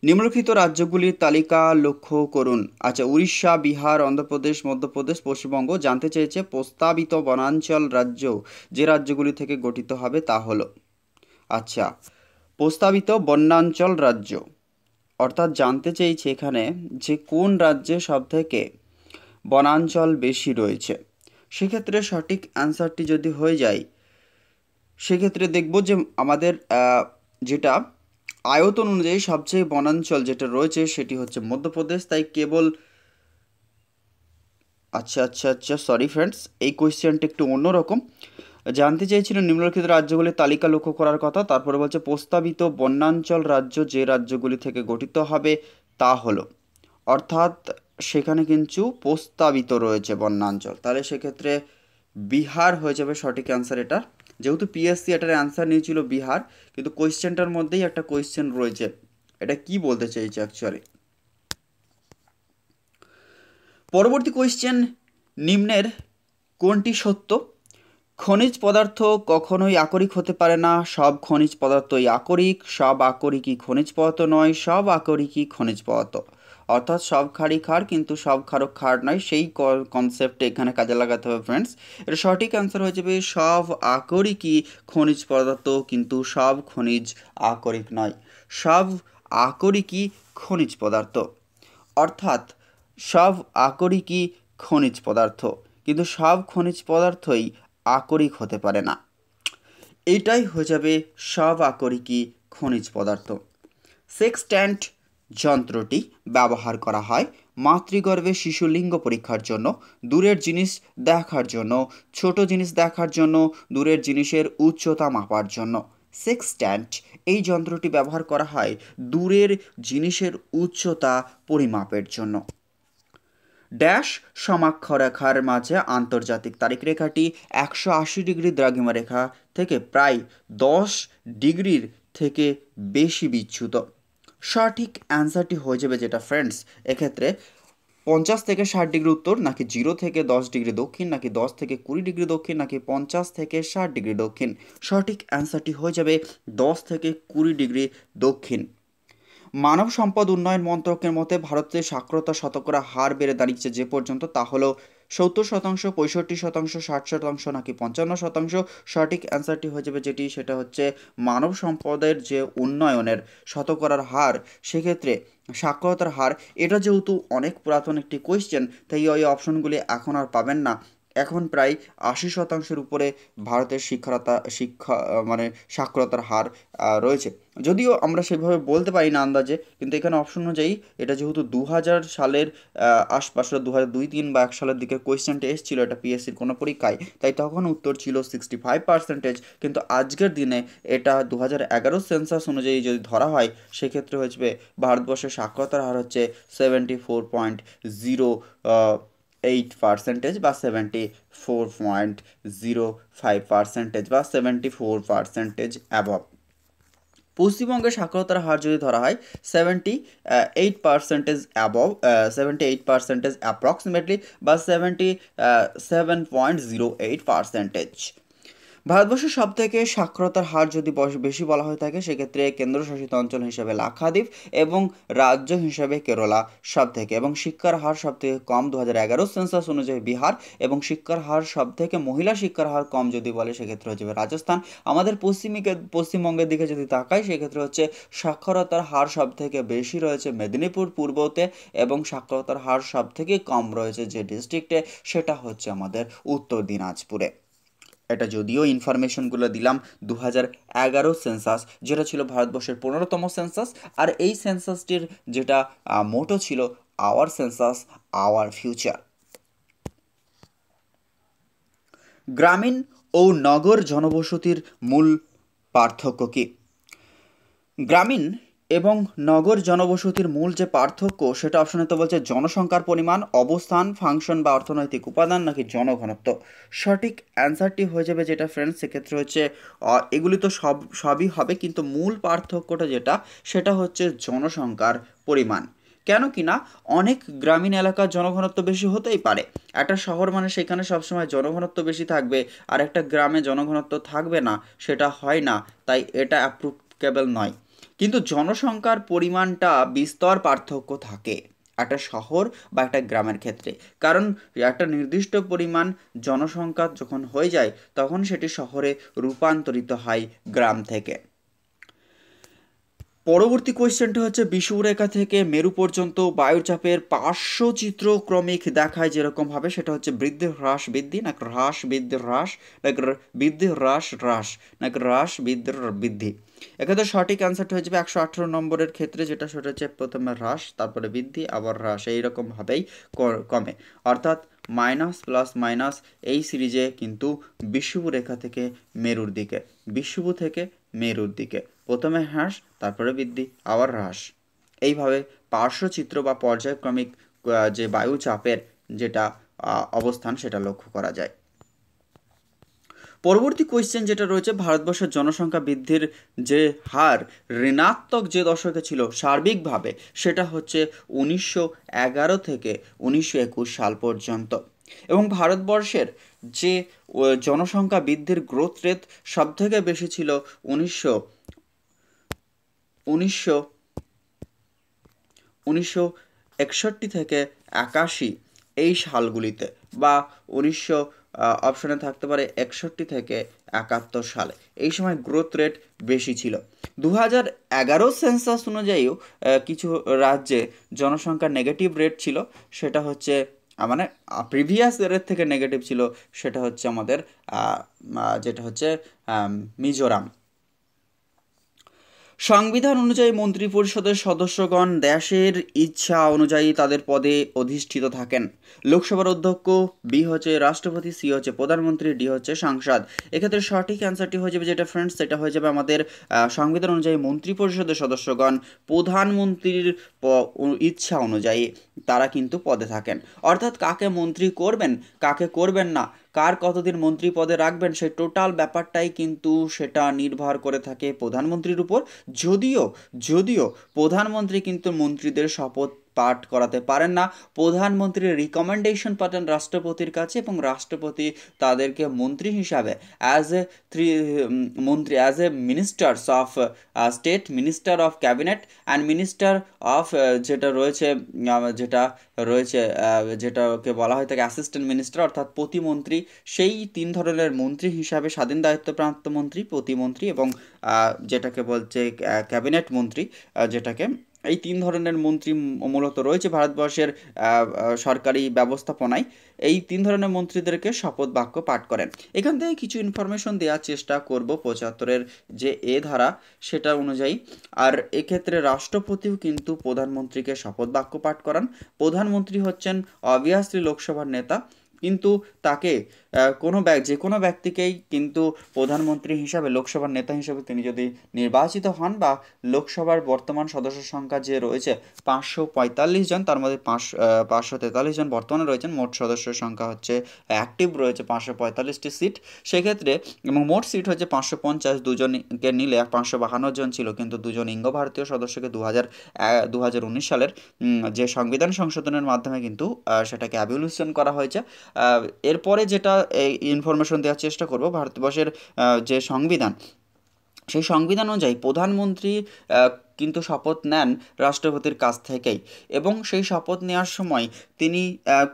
নিম্নলিখিত রাজ্যগুলির তালিকা লক্ষ্য করুন। আচ্ছা, উড়িষ্যা, বিহার, অন্ধ্রপ্রদেশ, মধ্যপ্রদেশ, পশ্চিমবঙ্গ। জানতে চেয়েছে প্রস্তাবিত বনাঞ্চল রাজ্য যে রাজ্যগুলি থেকে গঠিত হবে তা হলো। আচ্ছা, প্রস্তাবিত বনাঞ্চল রাজ্য অর্থাৎ জানতে চেয়েছে এখানে যে কোন রাজ্যে সবথেকে বনাঞ্চল বেশি রয়েছে। সেক্ষেত্রে সঠিক অ্যান্সারটি যদি হয়ে যায় সেক্ষেত্রে দেখব যে আমাদের যেটা আয়তন অনুযায়ী সবচেয়ে বনাঞ্চল যেটা রয়েছে সেটি হচ্ছে মধ্যপ্রদেশ। তাই কেবল আচ্ছা সরি ফ্রেন্ডস, এই কোয়েশ্চেনটা একটু অন্যরকম। জানতে চেয়েছিলেন নিম্নলিখিত রাজ্যগুলির তালিকা লক্ষ্য করার কথা, তারপরে বলছে প্রস্তাবিত বন্যাঞ্চল রাজ্য যে রাজ্যগুলি থেকে গঠিত হবে তা হলো, অর্থাৎ সেখানে কিন্তু প্রস্তাবিত রয়েছে বন্যাঞ্চল, তাহলে সেক্ষেত্রে বিহার হয়ে যাবে সঠিক অ্যান্সার এটা। যেহেতু পিএসসি এটার অ্যান্সার নিয়েছিল বিহার, কিন্তু কোয়েশ্চেনটার মধ্যেই একটা কোয়েশ্চেন রয়েছে, এটা কি বলতে চাইছে অ্যাকচুয়ালি। পরবর্তী কোয়েশ্চেন, নিম্নের কোনটি সত্য? খনিজ পদার্থ কখনোই আকরিক হতে পারে না, সব খনিজ পদার্থই আকরিক, সব আকরিকই খনিজ পদার্থ নয়, সব আকরিকই খনিজ পদার্থ। অর্থাৎ সব ক্ষারই ক্ষার কিন্তু সব ক্ষারক ক্ষার নয়, সেই কনসেপ্ট এখানে কাজে লাগাতে হবে ফ্রেন্ডস। এর সঠিক অ্যান্সার হয়ে যাবে সব আকরিকই খনিজ পদার্থ কিন্তু সব খনিজ আকরিক নয়, সব আকরিকই খনিজ পদার্থ। অর্থাৎ সব আকরিকই খনিজ পদার্থ কিন্তু সব খনিজ পদার্থই আকরিক হতে পারে না, এটাই হয়ে যাবে সব আকরিকই খনিজ পদার্থ। সেক্সট্যান্ট যন্ত্রটি ব্যবহার করা হয় মাতৃগর্ভে শিশু লিঙ্গ পরীক্ষার জন্য, দূরের জিনিস দেখার জন্য, ছোট জিনিস দেখার জন্য, দূরের জিনিসের উচ্চতা মাপার জন্য। সেক্সট্যান্ট এই যন্ত্রটি ব্যবহার করা হয় দূরের জিনিসের উচ্চতা পরিমাপের জন্য। ড্যাশ সমাক্ষরেখার মাঝে আন্তর্জাতিক তারিখ রেখাটি 180 ডিগ্রি দ্রাঘিমা রেখা থেকে প্রায় 10 ডিগ্রির থেকে বেশি বিচ্যুত। সঠিক অ্যান্সারটি হয়ে যাবে যেটা ফ্রেন্ডস, এক্ষেত্রে 50 থেকে 60 ডিগ্রি উত্তর, নাকি 0 থেকে 10 ডিগ্রি দক্ষিণ, নাকি 10 থেকে 20 ডিগ্রি দক্ষিণ, নাকি 50 থেকে 60 ডিগ্রি দক্ষিণ। সঠিক অ্যান্সারটি হয়ে যাবে 10 থেকে 20 ডিগ্রি দক্ষিণ। মানব সম্পদ উন্নয়ন মন্ত্রকের মতে ভারতে সাক্ষরতা শতকরা হার বেড়ে দাঁড়িয়েছে যে পর্যন্ত, তা হলো 70%, 65%, 60%, নাকি 55%। সঠিক অ্যান্সারটি হয়ে যাবে যেটি, সেটা হচ্ছে মানব সম্পদের যে উন্নয়নের শতকরার হার, সেক্ষেত্রে সাক্ষরতার হার। এটা যেহেতু অনেক পুরাতন একটি কোয়েশ্চেন, তাই ওই অপশনগুলি এখন আর পাবেন না। এখন প্রায় 80%-এর উপরে ভারতের মানে সাক্ষরতার হার রয়েছে। যদিও আমরা সেভাবে বলতে পারি না আন্দাজে, কিন্তু এখানে অপশন অনুযায়ী এটা যেহেতু 2000 সালের আশপাশে 2002, 2003 বা 1 সালের দিকে কোয়েশ্চেনটা এসেছিল এটা পিএসসির কোনো পরীক্ষায়, তাই তখন উত্তর ছিল 65%। কিন্তু আজকের দিনে এটা 2011 সেন্সাস অনুযায়ী যদি ধরা হয়, সেক্ষেত্রে হচ্ছে ভারতবর্ষের সাক্ষরতার হার হচ্ছে 74.08% বা 74.05% বা 74% অ্যাবভ। পশ্চিমবঙ্গের সাক্ষরতার হার যদি ধরা হয় 78% অ্যাবভ, 78% অ্যাপ্রক্সিমেটলি বা 77.08%। ভারতবর্ষের সব থেকে সাক্ষরতার হার যদি বেশি বলা হয়ে থাকে, সেক্ষেত্রে কেন্দ্রশাসিত অঞ্চল হিসেবে লাক্ষাদ্বীপ এবং রাজ্য হিসেবে কেরালা সব থেকে, এবং শিক্ষার হার সব থেকে কম 2011 সেন্সাস অনুযায়ী বিহার, এবং শিক্ষার হার সব থেকে মহিলা শিক্ষার হার কম যদি বলে সেক্ষেত্রে হচ্ছে রাজস্থান। আমাদের পশ্চিমবঙ্গের দিকে যদি তাকাই, সেক্ষেত্রে হচ্ছে সাক্ষরতার হার সব থেকে বেশি রয়েছে মেদিনীপুর পূর্বতে, এবং সাক্ষরতার হার সব থেকে কম রয়েছে যে ডিস্ট্রিক্টে, সেটা হচ্ছে আমাদের উত্তর দিনাজপুরে। এটা যদিও ইনফরমেশনগুলো দিলাম 2011 সেন্সাস, যেটা ছিল ভারতবর্ষের 15তম সেন্সাস, আর এই সেন্সাসটির যেটা মোটো ছিল আওয়ার সেন্সাস আওয়ার ফিউচার। গ্রামীণ ও নগর জনবসতির মূল পার্থক্য কী? গ্রামীণ এবং নগর জনবসতির মূল যে পার্থক্য, সেটা অপশনে তো বলছে জনসংখ্যার পরিমাণ, অবস্থান, ফাংশন বা অর্থনৈতিক উপাদান, নাকি জনঘনত্ব। সঠিক অ্যান্সারটি হয়ে যাবে যেটা ফ্রেন্ডস, সেক্ষেত্রে হচ্ছে এগুলি তো সবই হবে, কিন্তু মূল পার্থক্যটা যেটা, সেটা হচ্ছে জনসংখ্যার পরিমাণ। কেন কি না, অনেক গ্রামীণ এলাকার জনঘনত্ব বেশি হতেই পারে, একটা শহর মানে সেখানে সবসময় জনঘনত্ব বেশি থাকবে, আর একটা গ্রামে জনঘনত্ব থাকবে না, সেটা হয় না, তাই এটা অ্যাপ্রুভেবল নয়। কিন্তু জনসংখ্যার পরিমাণটা বিস্তর পার্থক্য থাকে একটা শহর বা একটা গ্রামের ক্ষেত্রে, কারণ একটা নির্দিষ্ট পরিমাণ জনসংখ্যা যখন হয়ে যায়, তখন সেটি শহরে রূপান্তরিত হয় গ্রাম থেকে। পরবর্তী কোয়েশ্চেনটা হচ্ছে বিষুবরেখা থেকে মেরু পর্যন্ত বায়ুচাপের পার্শ্বচিত্র ক্রমিক দেখায় যেরকমভাবে, সেটা হচ্ছে বৃদ্ধি হ্রাস বৃদ্ধি, নাকি হ্রাস বৃদ্ধি হ্রাস, নাকি বৃদ্ধি হ্রাস হ্রাস, নাকি হ্রাস বৃদ্ধি বৃদ্ধি। এক্ষেত্রে সঠিক অ্যান্সারটা হয়ে যাবে 118 নম্বরের ক্ষেত্রে, যেটা সেটা হচ্ছে প্রথমে হ্রাস, তারপরে বৃদ্ধি, আবার হ্রাস, এইরকমভাবেই কমে। অর্থাৎ মাইনাস প্লাস মাইনাস এই সিরিজে কিন্তু বিষুব রেখা থেকে মেরুর দিকে, বিষুব থেকে মেরুর দিকে প্রথমে হ্রাস, তারপরে বৃদ্ধি, আবার হ্রাস, এইভাবে পার্শ্বচিত্র বা পর্যায়ক্রমিক যে বায়ুচাপের যেটা অবস্থান সেটা লক্ষ্য করা যায়। পরবর্তী কোয়েশ্চেন যেটা রয়েছে, ভারতবর্ষের জনসংখ্যা বৃদ্ধির যে হার ঋণাত্মক যে দশকে ছিল সার্বিকভাবে, সেটা হচ্ছে 1911 থেকে 1921 সাল পর্যন্ত। এবং ভারতবর্ষের যে জনসংখ্যা বৃদ্ধির গ্রোথ রেট সবথেকে বেশি ছিল 1961 থেকে 81 এই সালগুলিতে, বা 1900 অপশনে থাকতে পারে 61 থেকে 71 সালে, এই সময় গ্রোথ রেট বেশি ছিল। 2011 সেন্সাস অনুযায়ীও কিছু রাজ্যে জনসংখ্যার নেগেটিভ রেট ছিল, সেটা হচ্ছে মানে প্রিভিয়াস ইয়ারের থেকে নেগেটিভ ছিল, সেটা হচ্ছে আমাদের যেটা হচ্ছে মিজোরাম। সংবিধান অনুযায়ী মন্ত্রিপরিষদের সদস্যগণ দেশের ইচ্ছা অনুযায়ী তাদের পদে অধিষ্ঠিত থাকেন। লোকসভার অধ্যক্ষ, বি হচ্ছে রাষ্ট্রপতি, সি হচ্ছে প্রধানমন্ত্রী, ডি হচ্ছে সাংসদ। এক্ষেত্রে সঠিক অ্যান্সারটি হয়ে যাবে যেটা ফ্রেন্ডস, সেটা হয়ে যাবে আমাদের সংবিধান অনুযায়ী মন্ত্রিপরিষদের সদস্যগণ প্রধানমন্ত্রীর ইচ্ছা অনুযায়ী তারা কিন্তু পদে থাকেন। অর্থাৎ কাকে মন্ত্রী করবেন, কাকে করবেন না, কার কতদিন মন্ত্রী পদে রাখবেন, সেই টোটাল ব্যাপারটাই কিন্তু সেটা নির্ভর করে থাকে প্রধানমন্ত্রীর উপর। যদিও প্রধানমন্ত্রী কিন্তু মন্ত্রীদের শপথ পাঠ করাতে পারেন না, প্রধানমন্ত্রীর রিকমেন্ডেশন পাঠান রাষ্ট্রপতির কাছে, এবং রাষ্ট্রপতি তাদেরকে মন্ত্রী হিসাবে as a ministers of state, minister of cabinet and minister of যেটাকে বলা হয় থাকে অ্যাসিস্ট্যান্ট মিনিস্টার, অর্থাৎ প্রতিমন্ত্রী, সেই 3 ধরনের মন্ত্রী হিসাবে স্বাধীন দায়িত্বপ্রাপ্ত মন্ত্রী, প্রতিমন্ত্রী এবং যেটাকে বলছে ক্যাবিনেট মন্ত্রী, যেটাকে এই 3 ধরনের মন্ত্রী মূলত রয়েছে ভারতবর্ষের সরকারি ব্যবস্থাপনায়। এই 3 ধরনের মন্ত্রীদেরকে শপথ বাক্য পাঠ করেন। এখান থেকে কিছু ইনফরমেশন দেওয়ার চেষ্টা করব 75-এর যে ধারা সেটা অনুযায়ী। আর এক্ষেত্রে রাষ্ট্রপতিও কিন্তু প্রধানমন্ত্রীকে শপথ বাক্য পাঠ করান। প্রধানমন্ত্রী হচ্ছেন অবভিয়াসলি লোকসভার নেতা, কিন্তু তাকে যে কোনো ব্যক্তিকেই কিন্তু প্রধানমন্ত্রী হিসাবে, লোকসভার নেতা হিসাবে তিনি যদি নির্বাচিত হন, বা লোকসভার বর্তমান সদস্য সংখ্যা যে রয়েছে 545 জন, তার মধ্যে 543 জন বর্তমানে রয়েছেন, মোট সদস্যের সংখ্যা হচ্ছে অ্যাক্টিভ রয়েছে 545টি সিট সেক্ষেত্রে, এবং মোট সিট হচ্ছে 550, দুজনকে নিলে 552 জন ছিল, কিন্তু দুজন ইঙ্গ ভারতীয় সদস্যকে 2019 সালের যে সংবিধান সংশোধনের মাধ্যমে কিন্তু সেটাকে অ্যাবলিউশন করা হয়েছে। এরপরে যেটা ইনফরমেশন দেওয়ার চেষ্টা করব, ভারতবর্ষের যে সংবিধান, সেই সংবিধান অনুযায়ী প্রধানমন্ত্রী কিন্তু শপথ নেন রাষ্ট্রপতির কাছ থেকেই, এবং সেই শপথ নেওয়ার সময় তিনি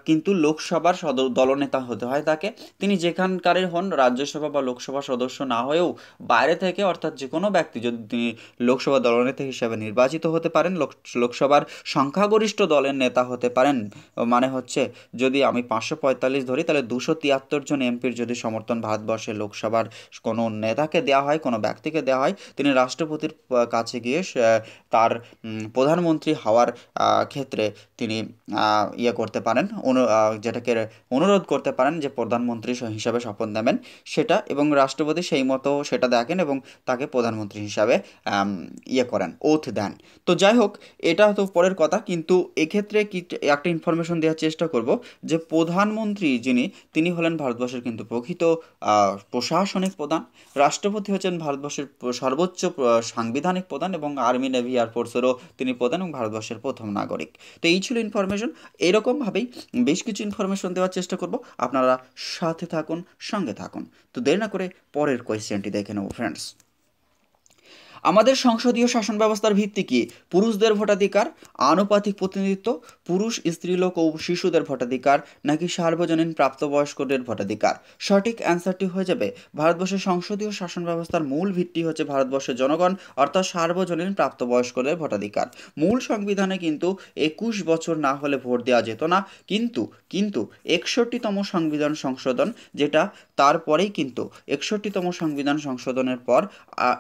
কিন্তু লোকসভার দলনেতা হতে হয় তাকে। তিনি যেখানকারের হন, রাজ্যসভা বা লোকসভা সদস্য না হয়েও বাইরে থেকে, অর্থাৎ যে কোনো ব্যক্তি যদি তিনি লোকসভা দলনেতা হিসেবে নির্বাচিত হতে পারেন, লোকসভার সংখ্যাগরিষ্ঠ দলের নেতা হতে পারেন। মানে হচ্ছে যদি আমি 545 ধরি, তাহলে 273 জন এমপির যদি সমর্থন ভারতবর্ষের লোকসভার কোনো নেতাকে দেওয়া হয়, কোনো ব্যক্তিকে দেওয়া হয়, তিনি রাষ্ট্রপতির কাছে গিয়ে তার প্রধানমন্ত্রী হওয়ার ক্ষেত্রে তিনি করতে পারেন, যেটাকে অনুরোধ করতে পারেন যে প্রধানমন্ত্রী হিসাবে শপথ নেবেন সেটা, এবং রাষ্ট্রপতি সেই মতো সেটা দেখেন এবং তাকে প্রধানমন্ত্রী হিসাবে করেন, ওথ দেন। তো যাই হোক, এটা তো পরের কথা, কিন্তু এক্ষেত্রে কি একটা ইনফরমেশন দেওয়ার চেষ্টা করব যে প্রধানমন্ত্রী তিনি হলেন ভারতবর্ষের কিন্তু প্রকৃত প্রশাসনিক প্রধান। রাষ্ট্রপতি হচ্ছেন ভারতবর্ষের সর্বোচ্চ সাংবিধানিক প্রধান, এবং আর্মি, নেভি, এয়ারফোর্সেরও তিনি প্রধান, এবং ভারতবর্ষের প্রথম নাগরিক। তো এই ছিল ইনফরমেশন। এরকমভাবেই বেশ কিছু ইনফরমেশন দেওয়ার চেষ্টা করব, আপনারা সাথে থাকুন, সঙ্গে থাকুন। তো দেরি না করে পরের কোয়েশ্চেনটি দেখে নেব ফ্রেন্ডস। আমাদের সংসদীয় শাসন ব্যবস্থার ভিত্তি কি? পুরুষদের ভোটাধিকার, আনুপাতিক প্রতিনিধিত্ব, পুরুষ, স্ত্রীলোক ও শিশুদের ভোটাধিকার, নাকি সার্বজনীন প্রাপ্তবয়স্কদের ভোটাধিকার? সঠিক অ্যান্সারটি হয়ে যাবে ভারতবর্ষের সংসদীয় শাসন ব্যবস্থার মূল ভিত্তি হচ্ছে ভারতবর্ষের জনগণ, অর্থাৎ সার্বজনীন প্রাপ্তবয়স্কদের ভোটাধিকার। মূল সংবিধানে কিন্তু 21 বছর না হলে ভোট দেওয়া যেত না, কিন্তু 61তম সংবিধান সংশোধন, যেটা তারপরেই কিন্তু 61তম সংবিধান সংশোধনের পর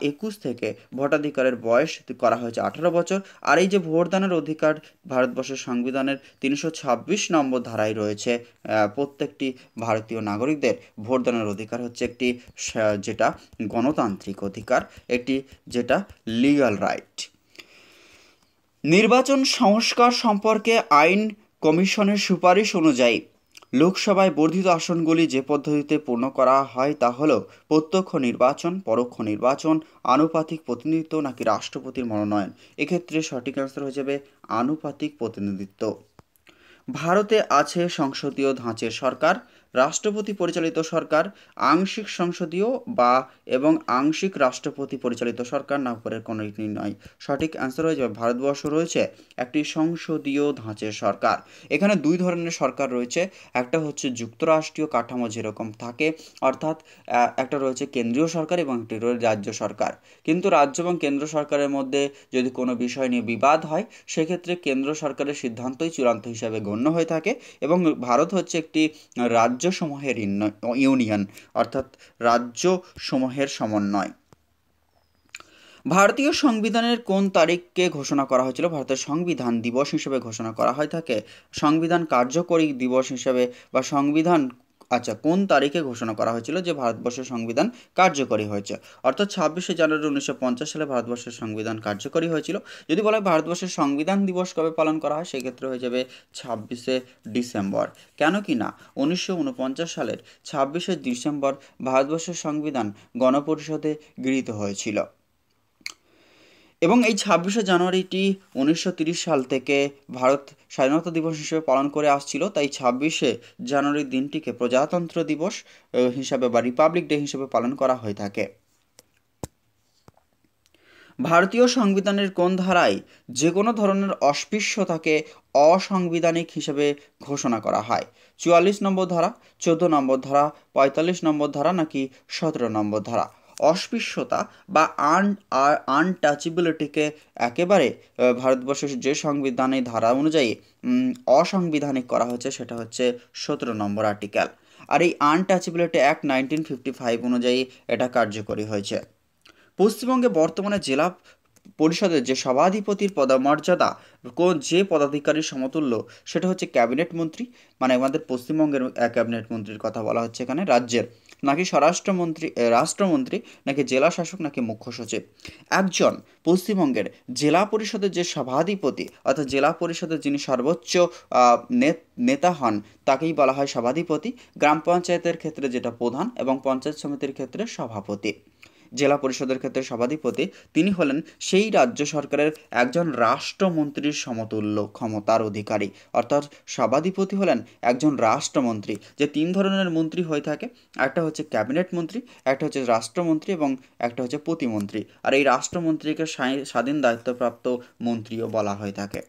21 থেকে ভোটাধিকারের বয়স করা হয়েছে 18 বছর। আর এই যে ভোটদানের অধিকার ভারতবর্ষের সংবিধানের 326 নম্বর ধারায় রয়েছে, প্রত্যেকটি ভারতীয় নাগরিকদের ভোটদানের অধিকার হচ্ছে একটি যেটা গণতান্ত্রিক অধিকার, একটি যেটা লিগ্যাল রাইট। নির্বাচন সংস্কার সম্পর্কে আইন কমিশনের সুপারিশ অনুযায়ী লোকসভায় বর্ধিত আসনগুলি যে পদ্ধতিতে পূর্ণ করা হয় তা হল প্রত্যক্ষ নির্বাচন, পরোক্ষ নির্বাচন, আনুপাতিক প্রতিনিধিত্ব নাকি রাষ্ট্রপতির মনোনয়ন। এক্ষেত্রে সঠিক অ্যান্সার হয়ে যাবে আনুপাতিক প্রতিনিধিত্ব। ভারতে আছে সংসদীয় ধাঁচের সরকার, রাষ্ট্রপতি পরিচালিত সরকার, আংশিক সংসদীয় বা এবং আংশিক রাষ্ট্রপতি পরিচালিত সরকার, না উপরের কোনো একটি নয়। সঠিক অ্যান্সার হয়ে যাবে ভারতবর্ষ রয়েছে একটি সংসদীয় ধাঁচের সরকার। এখানে দুই ধরনের সরকার রয়েছে, একটা হচ্ছে যুক্তরাষ্ট্রীয় কাঠামো যেরকম থাকে, অর্থাৎ একটা রয়েছে কেন্দ্রীয় সরকার এবং একটি রয়েছে রাজ্য সরকার। কিন্তু রাজ্য এবং কেন্দ্র সরকারের মধ্যে যদি কোনো বিষয় নিয়ে বিবাদ হয়, সেক্ষেত্রে কেন্দ্র সরকারের সিদ্ধান্তই চূড়ান্ত হিসাবে গণ্য হয়ে থাকে এবং ভারত হচ্ছে একটি রাজ্যসমূহের ইউনিয়ন, অর্থাৎ রাজ্যসমূহের সমন্বয়। ভারতীয় সংবিধানের কোন তারিখকে ঘোষণা করা হয়েছিল? ভারতের সংবিধান দিবস হিসেবে ঘোষণা করা হয়ে থাকে। সংবিধান কার্যকরী দিবস হিসেবে বা সংবিধান কোন তারিখে ঘোষণা করা হয়েছিল যে ভারতবর্ষের সংবিধান কার্যকরী হয়েছে? অর্থাৎ 26শে জানুয়ারি 1950 সালে ভারতবর্ষের সংবিধান কার্যকরী হয়েছিল। যদি বলা হয় ভারতবর্ষের সংবিধান দিবস কবে পালন করা হয়, সেক্ষেত্রে হয়ে যাবে 26শে ডিসেম্বর। কেন কি না 1949 সালের 26শে ডিসেম্বর ভারতবর্ষের সংবিধান গণপরিষদে গৃহীত হয়েছিল এবং এই 26শে জানুয়ারিটি 1930 সাল থেকে ভারত স্বাধীনতা দিবস হিসেবে পালন করে আসছিল। তাই 26শে জানুয়ারির দিনটিকে প্রজাতন্ত্র দিবস হিসাবে বা রিপাবলিক ডে হিসেবে পালন করা হয়ে থাকে। ভারতীয় সংবিধানের কোন ধারায় যে কোনো ধরনের অস্পৃশ্যতাকে অসাংবিধানিক হিসেবে ঘোষণা করা হয়? 44 নম্বর ধারা, 14 নম্বর ধারা, 45 নম্বর ধারা নাকি 17 নম্বর ধারা? অস্পৃশ্যতা বা আনটাচেবিলিটিকে একেবারে ভারতবর্ষের যে সংবিধানের ধারা অনুযায়ী অসাংবিধানিক করা হয়েছে সেটা হচ্ছে 17 নম্বর আর্টিকেল। আর এই আনটাচেবিলিটি অ্যাক্ট 1955 অনুযায়ী এটা কার্যকরী হয়েছে। পশ্চিমবঙ্গে বর্তমানে জেলা পরিষদের যে সভাধিপতির পদমর্যাদা যে পদাধিকারীর সমতুল্য সেটা হচ্ছে ক্যাবিনেট মন্ত্রী, মানে আমাদের পশ্চিমবঙ্গের ক্যাবিনেট মন্ত্রীর কথা বলা হচ্ছে এখানে, রাজ্যের নাকি রাষ্ট্রমন্ত্রী নাকি জেলা শাসক নাকি মুখ্য সচিব। একজন পশ্চিমবঙ্গের জেলা পরিষদের যে সভাধিপতি অর্থাৎ জেলা পরিষদের যিনি সর্বোচ্চ নেতা হন তাকেই বলা হয় সভাধিপতি। গ্রাম পঞ্চায়েতের ক্ষেত্রে যেটা প্রধান এবং পঞ্চায়েত সমিতির ক্ষেত্রে সভাপতি। জেলা পরিষদের ক্ষেত্রে সভাধিপতি তিনি হলেন সেই রাজ্য সরকারের একজন রাষ্ট্রমন্ত্রীর সমতুল্য ক্ষমতার অধিকারী, অর্থাৎ সভাধিপতি হলেন একজন রাষ্ট্রমন্ত্রী। যে তিন ধরনের মন্ত্রী হয়ে থাকে, একটা হচ্ছে ক্যাবিনেট মন্ত্রী, একটা হচ্ছে রাষ্ট্রমন্ত্রী এবং একটা হচ্ছে প্রতিমন্ত্রী। আর এই রাষ্ট্রমন্ত্রীকে স্বাধীন দায়িত্বপ্রাপ্ত মন্ত্রীও বলা হয়ে থাকে।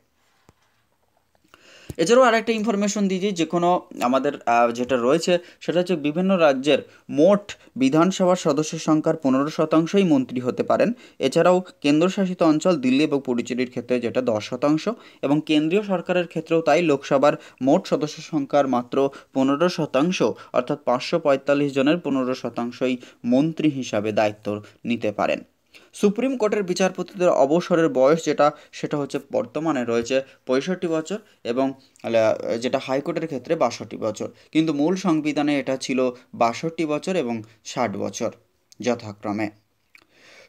এছাড়াও আরেকটা ইনফরমেশন দিয়েছি, যে কোনো আমাদের যেটা রয়েছে সেটা হচ্ছে বিভিন্ন রাজ্যের মোট বিধানসভার সদস্যের সংখ্যার 15%ই মন্ত্রী হতে পারেন। এছাড়াও কেন্দ্রশাসিত অঞ্চল দিল্লি এবং পুডুচেরির ক্ষেত্রে যেটা 10% এবং কেন্দ্রীয় সরকারের ক্ষেত্রেও তাই, লোকসভার মোট সদস্য সংখ্যার মাত্র 15%, অর্থাৎ 545 জনের 15%ই মন্ত্রী হিসাবে দায়িত্ব নিতে পারেন। সুপ্রিম কোর্টের বিচারপতিদের অবসরের বয়স সেটা হচ্ছে বর্তমানে রয়েছে 65 বছর এবং যেটা হাইকোর্টের ক্ষেত্রে 62 বছর, কিন্তু মূল সংবিধানে এটা ছিল 62 বছর এবং 60 বছর যথাক্রমে।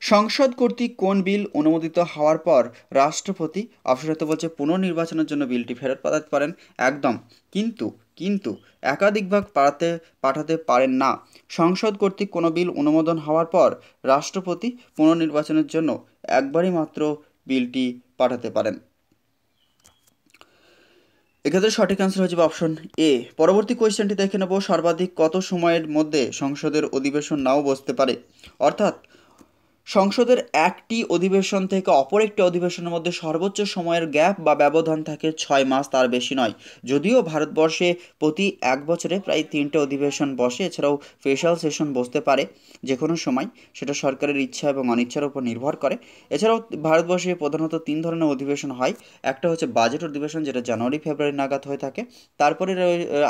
সংসদ কর্তৃক কোন বিল অনুমোদিত হওয়ার পর রাষ্ট্রপতি অপশনতে বলছে পুনর্নির্বাচনের জন্য বিলটি ফেরত পাঠাতে পারেন? একদম, কিন্তু একাধিকবার পাঠাতে পারেন না। সংসদ কর্তৃক কোনো বিল অনুমোদন হওয়ার পর রাষ্ট্রপতি পুনর্নির্বাচনের জন্য একবারই মাত্র বিলটি পাঠাতে পারেন। এক্ষেত্রে সঠিক অ্যান্সার হয়ে যাবে অপশন এ। পরবর্তী কোয়েশ্চেনটি দেখে নেব, সর্বাধিক কত সময়ের মধ্যে সংসদের অধিবেশন নাও বসতে পারে? অর্থাৎ সংসদের একটি অধিবেশন থেকে অপর একটি অধিবেশনের মধ্যে সর্বোচ্চ সময়ের গ্যাপ বা ব্যবধান থাকে 6 মাস, তার বেশি নয়। যদিও ভারতবর্ষে প্রতি 1 বছরে প্রায় 3টে অধিবেশন বসে, এছাড়াও স্পেশাল সেশন বসতে পারে যে কোনো সময়, সেটা সরকারের ইচ্ছা এবং অনিচ্ছার উপর নির্ভর করে। এছাড়াও ভারতবর্ষে প্রধানত 3 ধরনের অধিবেশন হয়। একটা হচ্ছে বাজেট অধিবেশন, যেটা জানুয়ারি ফেব্রুয়ারি নাগাদ হয়ে থাকে। তারপরে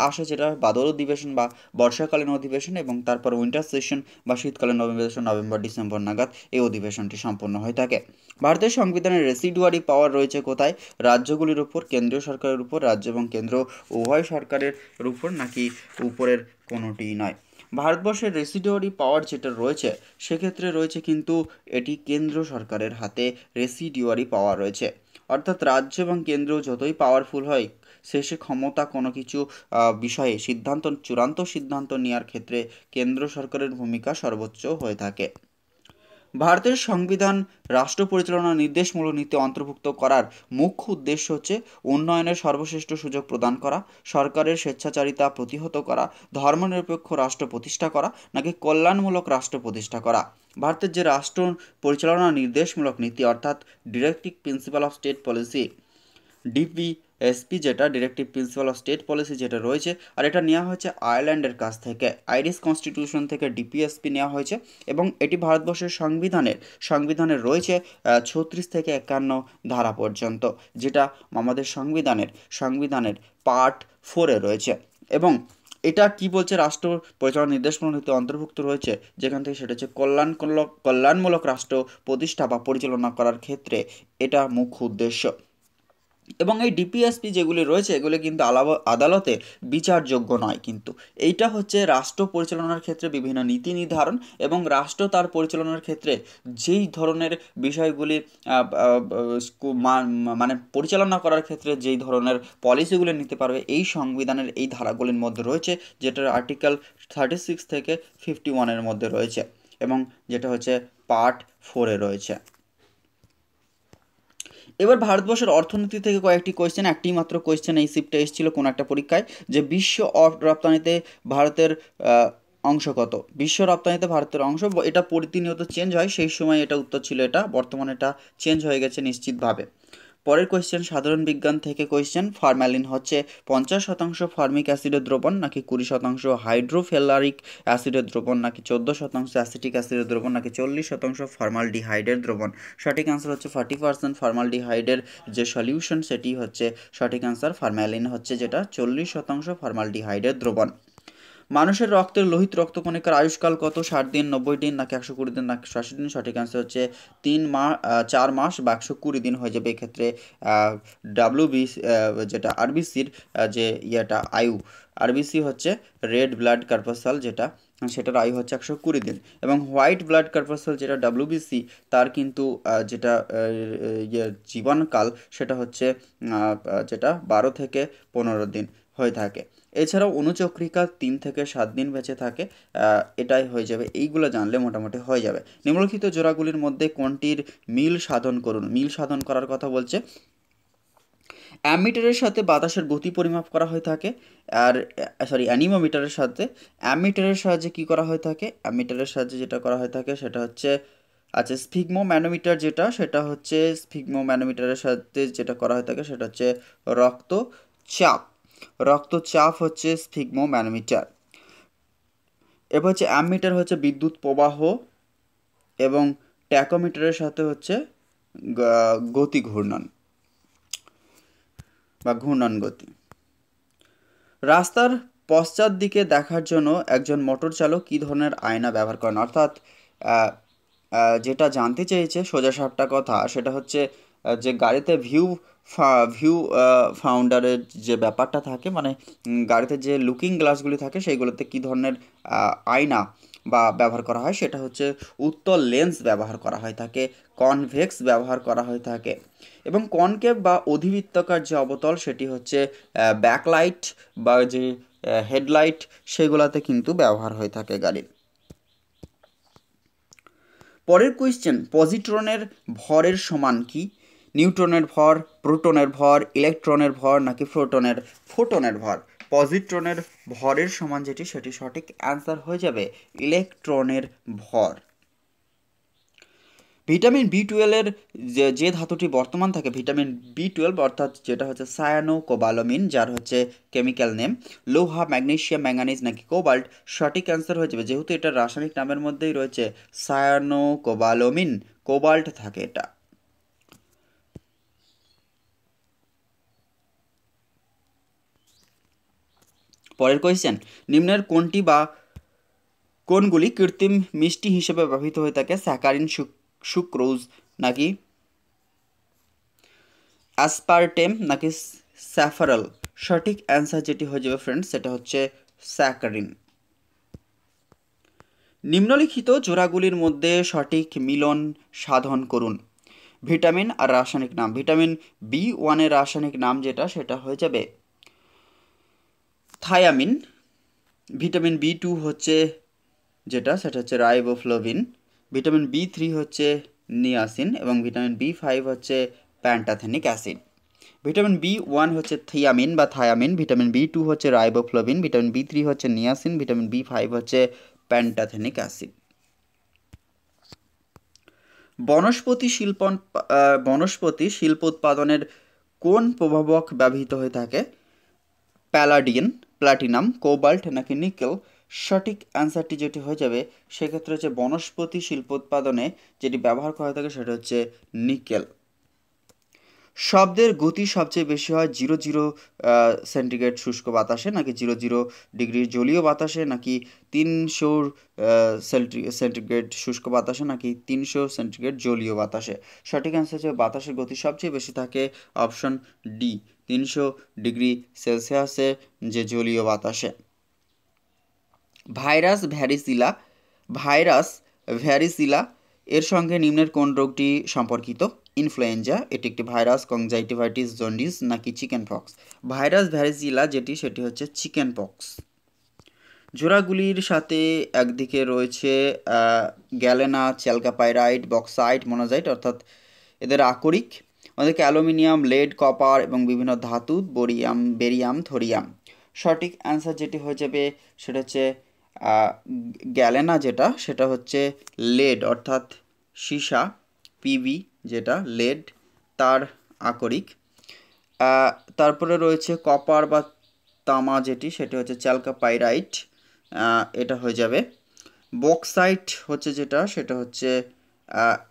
আসে যেটা বাদল অধিবেশন বা বর্ষাকালীন অধিবেশন, এবং তারপর উইন্টার সেশন বা শীতকালীন অধিবেশন নভেম্বর ডিসেম্বর নাগাদ। এই অধিবেশনটি সম্পন্ন হয়ে থাকে। ভারতের সংবিধানের রেসিডুয়ারি পাওয়ার রয়েছে কোথায়? রাজ্যগুলির উপর, কেন্দ্রীয় সরকারের উপর, রাজ্য এবং কেন্দ্র উভয় সরকারের উপর, নাকি উপরের কোনোটিই নয়। ভারতবর্ষের রেসিডুয়ারি পাওয়ার যেটা রয়েছে সেক্ষেত্রে রয়েছে কিন্তু এটি কেন্দ্র সরকারের হাতে রেসিডুয়ারি পাওয়ার রয়েছে। অর্থাৎ রাজ্য এবং কেন্দ্র যতই পাওয়ারফুল হয়, শেষে ক্ষমতা কোনো কিছু বিষয়ে চূড়ান্ত সিদ্ধান্ত নেওয়ার ক্ষেত্রে কেন্দ্র সরকারের ভূমিকা সর্বোচ্চ হয়ে থাকে। ভারতের সংবিধান রাষ্ট্র পরিচালনার নির্দেশমূলক নীতি অন্তর্ভুক্ত করার মুখ্য উদ্দেশ্য হচ্ছে উন্নয়নের সর্বশ্রেষ্ঠ সুযোগ প্রদান করা, সরকারের স্বেচ্ছাচারিতা প্রতিহত করা, ধর্মনিরপেক্ষ রাষ্ট্র প্রতিষ্ঠা করা, নাকি কল্যাণমূলক রাষ্ট্র প্রতিষ্ঠা করা। ভারতের যে রাষ্ট্র পরিচালনা নির্দেশমূলক নীতি অর্থাৎ directive principle of state policy, DPSP, যেটা directive principle of state policy যেটা রয়েছে, আর এটা নেওয়া হয়েছে আয়ারল্যান্ডের কাছ থেকে, আইরিশ কনস্টিটিউশন থেকে ডিপিএসপি নেওয়া হয়েছে, এবং এটি ভারতবর্ষের সংবিধানের রয়েছে 36 থেকে 51 ধারা পর্যন্ত, যেটা আমাদের সংবিধানের পার্ট 4-এ রয়েছে। এবং এটা কি বলছে? রাষ্ট্র পরিচালনা নির্দেশমূলক নীতি অন্তর্ভুক্ত রয়েছে, যেখান থেকে সেটা হচ্ছে কল্যাণমূলক রাষ্ট্র প্রতিষ্ঠা বা পরিচালনা করার ক্ষেত্রে এটা মুখ্য উদ্দেশ্য। এবং এই ডিপিএসপি যেগুলি রয়েছে এগুলি কিন্তু আদালতে বিচারযোগ্য নয়, কিন্তু এইটা হচ্ছে রাষ্ট্র পরিচালনার ক্ষেত্রে বিভিন্ন নীতি নির্ধারণ এবং রাষ্ট্র তার পরিচালনার ক্ষেত্রে যেই ধরনের বিষয়গুলি মানে পরিচালনা করার ক্ষেত্রে যেই ধরনের পলিসিগুলি নিতে পারবে এই সংবিধানের এই ধারাগুলির মধ্যে রয়েছে, যেটার আর্টিকেল 36 থেকে 51-এর মধ্যে রয়েছে, এবং যেটা হচ্ছে পার্ট 4-এ রয়েছে। এবার ভারতবর্ষের অর্থনীতি থেকে কয়েকটি কোয়েশ্চেন, একটি মাত্র কোয়েশ্চেন এই শিফটে এসেছিল কোনো একটা পরীক্ষায়, যে বিশ্ব রপ্তানিতে ভারতের অংশ কত? বিশ্ব রপ্তানিতে ভারতের অংশ, এটা প্রতিনিয়ত চেঞ্জ হয়, সেই সময় এটা উত্তর ছিল এটা, বর্তমানে এটা চেঞ্জ হয়ে গেছে নিশ্চিতভাবে। পরের কোয়েশ্চেন সাধারণ বিজ্ঞান থেকে কোয়েশ্চেন, ফরম্যালিন হচ্ছে 50% ফর্মিক অ্যাসিডের দ্রবণ, নাকি 20% হাইড্রোফ্লোরিক অ্যাসিডের দ্রবণ, নাকি 14% অ্যাসিটিক অ্যাসিডের দ্রবণ, নাকি 40% ফর্মালডিহাইডের দ্রবণ? সঠিক অ্যান্সার হচ্ছে 40% ফর্মালডিহাইডের যে সলিউশন সেটি হচ্ছে সঠিক অ্যান্সার। ফরম্যালিন হচ্ছে যেটা 40% ফর্মালডিহাইডের দ্রবণ। মানুষের রক্তের লোহিত রক্তকণিকার আয়ুষ্কাল কত? 60 দিন, 90 দিন, নাকি 120 দিন, নাকি 80 দিন? সঠিক অ্যান্সার হচ্ছে 4 মাস বা 120 দিন হয়ে যাবে এক্ষেত্রে। ডাব্লিউবিসি যেটা আরবিসির যে আয়ু, আরবিসি হচ্ছে রেড ব্লাড কর্পাসাল, সেটার আয়ু হচ্ছে 120 দিন, এবং হোয়াইট ব্লাড কর্পাসাল যেটা ডাব্লিউবিসি তার কিন্তু যেটা জীবনকাল সেটা হচ্ছে যেটা 12 থেকে 15 দিন হয়ে থাকে। এছাড়াও অনুচক্রিকা 3 থেকে 7 দিন বেঁচে থাকে। এটাই হয়ে যাবে, এইগুলো জানলে মোটামুটি হয়ে যাবে। নিম্নলিখিত জোড়াগুলির মধ্যে কোনটির মিল সাধন করুন? মিল সাধন করার কথা বলছে। অ্যামিটারের সাথে বাতাসের গতি পরিমাপ করা হয়ে থাকে, আর অ্যানিমোমিটারের সাথে অ্যামিটারের সাহায্যে কী করা হয়ে থাকে? অ্যামিটারের সাহায্যে যেটা করা হয়ে থাকে সেটা হচ্ছে স্ফিগমোম্যানোমিটার, সেটা হচ্ছে স্ফিগমোম্যানোমিটারের সাথে যেটা করা হয়ে থাকে সেটা হচ্ছে রক্তচাপ হচ্ছে স্ফিগমোম্যানোমিটার। এবার হচ্ছে অ্যামিটার হচ্ছে বিদ্যুৎ প্রবাহ, এবং ট্যাকোমিটারের সাথে হচ্ছে গতি ঘূর্ণন বা ঘূর্ণন গতি। রাস্তার পশ্চাৎ দিকে দেখার জন্য একজন মোটর চালক কী ধরনের আয়না ব্যবহার করেন? অর্থাৎ যেটা জানতে চেয়েছে সোজাসাপটা কথা, সেটা হচ্ছে যে গাড়িতে ভিউ ফাউন্ডারের যে ব্যাপারটা থাকে, মানে গাড়িতে যে লুকিং গ্লাসগুলি থাকে সেইগুলোতে কী ধরনের আয়না বা ব্যবহার করা হয়, সেটা হচ্ছে উত্তল লেন্স ব্যবহার করা হয়ে থাকে, কনভেক্স ব্যবহার করা হয়ে থাকে, এবং কনকেভ বা অধিবৃত্তাকার যে অবতল সেটি হচ্ছে ব্যাকলাইট বা যে হেডলাইট সেগুলোতে কিন্তু ব্যবহার হয়ে থাকে গাড়ির। পরের কোয়েশ্চেন, পজিট্রনের ভরের সমান কি? নিউট্রনের ভর, প্রোটনের ভর, ইলেকট্রনের ভর, নাকি ফোটনের ভর? পজিট্রনের ভরের সমান যেটি সেটি সঠিক অ্যান্সার হয়ে যাবে ইলেকট্রনের ভর। ভিটামিন বি12-এর যে ধাতুটি বর্তমান থাকে, ভিটামিন বি12 অর্থাৎ যেটা হচ্ছে সায়ানোকোবালামিন, যার হচ্ছে কেমিক্যাল নেম লোহা, ম্যাগনেসিয়াম, ম্যাঙ্গানিজ, নাকি কোবাল্ট? সঠিক অ্যান্সার হয়ে যাবে, যেহেতু এটা রাসায়নিক নামের মধ্যেই রয়েছে সায়ানোকোবালামিন, কোবাল্ট থাকে এটা। পরের কোয়েশ্চেন, নিম্নের কোনটি বা কোনগুলি কৃত্রিম মিষ্টি হিসেবে ব্যবহৃত হয়ে থাকে? স্যাকারিন, সুক্রোজ নাকি অ্যাসপারটেম নাকি স্যাফারল? সঠিক অ্যান্সার যেটি হয়ে যাবে ফ্রেন্ডস সেটা হচ্ছে স্যাকারিন। নিম্নলিখিত জোড়াগুলির মধ্যে সঠিক মিলন সাধন করুন। ভিটামিন আর রাসায়নিক নাম। ভিটামিন B1 রাসায়নিক নাম যেটা সেটা হয়ে যাবে থায়ামিন। ভিটামিন B2 হচ্ছে যেটা সেটা হচ্ছে রাইবোফ্লোভিন। ভিটামিন B3 হচ্ছে নিয়াসিন এবং ভিটামিন B5 হচ্ছে প্যান্টাথেনিক অ্যাসিড। ভিটামিন B1 হচ্ছে থিয়ামিন বা থায়ামিন, ভিটামিন B2 হচ্ছে রাইবোফ্লোভিন, ভিটামিন B3 হচ্ছে নিয়াসিন, ভিটামিন B5 হচ্ছে প্যান্টাথেনিক অ্যাসিড। বনস্পতি শিল্পোৎপাদনের কোন প্রভাবক ব্যবহৃত হয়ে থাকে? প্যালাডিয়াম, প্লাটিনাম, কোবাল্ট নাকি নিকেল? সঠিক অ্যান্সারটি যেটি হয়ে যাবে সেক্ষেত্রে হচ্ছে বনস্পতি শিল্পোৎপাদনে যেটি ব্যবহার করা থাকে সেটা হচ্ছে নিকেল। শব্দের গতি সবচেয়ে বেশি হয় 0 সেন্টিগ্রেড শুষ্ক বাতাসে নাকি 0 জলীয় বাতাসে নাকি 300 সেন্টিগ্রেড শুষ্ক বাতাসে নাকি 300 সেন্টিগ্রেড জলীয় বাতাসে? সঠিক অ্যান্সার হচ্ছে বাতাসের গতি সবচেয়ে বেশি থাকে অপশন ডি, 300 ডিগ্রি সেলসিয়াসে যে জলীয় বাতাসে। ভাইরাস ভ্যারিসিলা এর সঙ্গে নিম্নের কোন রোগটি সম্পর্কিত? ইনফ্লুয়েঞ্জা, এটি একটি ভাইরাস, কনজাংটিভাইটিস, জন্ডিস নাকি চিকেন পক্স? ভাইরাস ভ্যারিসিলা যেটি সেটি হচ্ছে চিকেন পক্স। জোড়াগুলির সাথে একদিকে রয়েছে গ্যালেনা, চ্যালকাপাইরাইট, বক্সাইট, মোনাজাইট অর্থাৎ এদের আকরিক, ওদেরকে অ্যালুমিনিয়াম, লেড, কপার এবং বিভিন্ন ধাতু, বেরিয়াম, থোরিয়াম। সঠিক অ্যান্সার যেটি হয়ে যাবে সেটা হচ্ছে গ্যালেনা যেটা সেটা হচ্ছে লেড অর্থাৎ সীসা, পিবি যেটা লেড তার আকরিক। তারপরে রয়েছে কপার বা তামা যেটি সেটি হচ্ছে চ্যালকাপাইরাইট, এটা হয়ে যাবে। বক্সাইট হচ্ছে যেটা সেটা হচ্ছে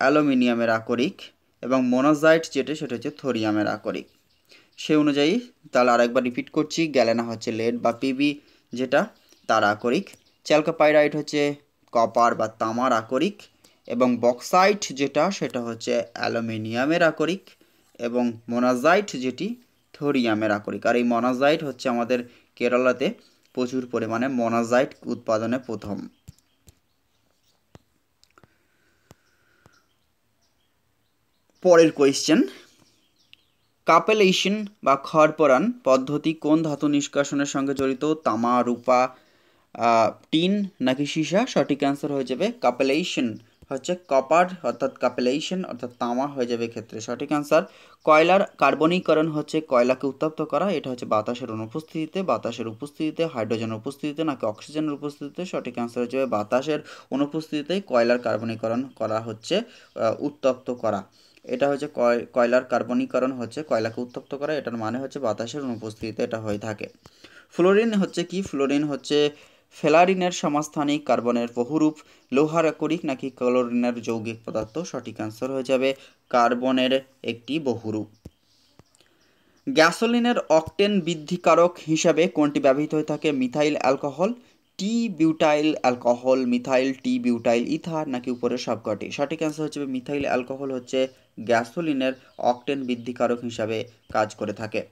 অ্যালুমিনিয়ামের আকরিক এবং মোনাজাইট যেটা সেটা হচ্ছে থোরিয়ামের আকরিক। সেই অনুযায়ী তাহলে আরেকবার রিপিট করছি, গ্যালেনা হচ্ছে লেড বা পিবি যেটা তার আকরিক, চ্যালকাপাইরাইট হচ্ছে কপার বা তামার আকরিক এবং বক্সাইট যেটা সেটা হচ্ছে অ্যালুমিনিয়ামের আকরিক এবং মোনাজাইট যেটি থোরিয়ামের আকরিক। আর এই মোনাজাইট হচ্ছে আমাদের কেরালাতে প্রচুর পরিমাণে মোনাজাইট উৎপাদনে প্রথম। পরের কোয়েশ্চেন, কাপেলেশন বা খড়পরাণ পদ্ধতি কোন ধাতু নিষ্কাশনের সঙ্গে জড়িত? তামা, রূপা, টিন নাকি সীসা? সঠিক অ্যান্সার হয়ে যাবে কাপেলেশন হচ্ছে কপার অর্থাৎ কাপেলেশন অর্থাৎ তামা হয়ে যাবে ক্ষেত্রে সঠিক অ্যান্সার। কয়লার কার্বনীকরণ হচ্ছে কয়লাকে উত্তপ্ত করা, এটা হচ্ছে বাতাসের অনুপস্থিতিতে, বাতাসের উপস্থিতিতে, হাইড্রোজেনের উপস্থিতিতে নাকি অক্সিজেনের উপস্থিতিতে? সঠিক অ্যান্সার হয়ে যাবে বাতাসের অনুপস্থিতিতে কয়লার কার্বনীকরণ করা হচ্ছে উত্তপ্ত করা। এটা হচ্ছে কয়লার কার্বনীকরণ হচ্ছে কয়লাকে উত্তপ্ত করা, এটার মানে হচ্ছে বাতাসের অনুপস্থিতিতে এটা হয়ে থাকে। ফ্লোরিন হচ্ছে কি? ফ্লোরিন হচ্ছে ফেলারিনের সমাস্থানিক, কার্বনের বহুরূপ, লোহার আকরিক নাকি ক্লোরিনের যৌগিক পদার্থ? সঠিক অ্যান্সার হয়ে যাবে কার্বনের একটি বহুরূপ। গ্যাসোলিনের অকটেন বৃদ্ধিকারক হিসাবে কোনটি ব্যবহৃত হয়ে থাকে? মিথাইল অ্যালকোহল, টি বিউটাইল অ্যালকোহল, মিথাইল টি বিউটাইল ইথার নাকি উপরের সবকটি? সঠিক অ্যান্সার হচ্ছে মিথাইল অ্যালকোহল হচ্ছে গ্যাসোলিনের অকটেন বৃদ্ধিকারক হিসাবে কাজ করে থাকে।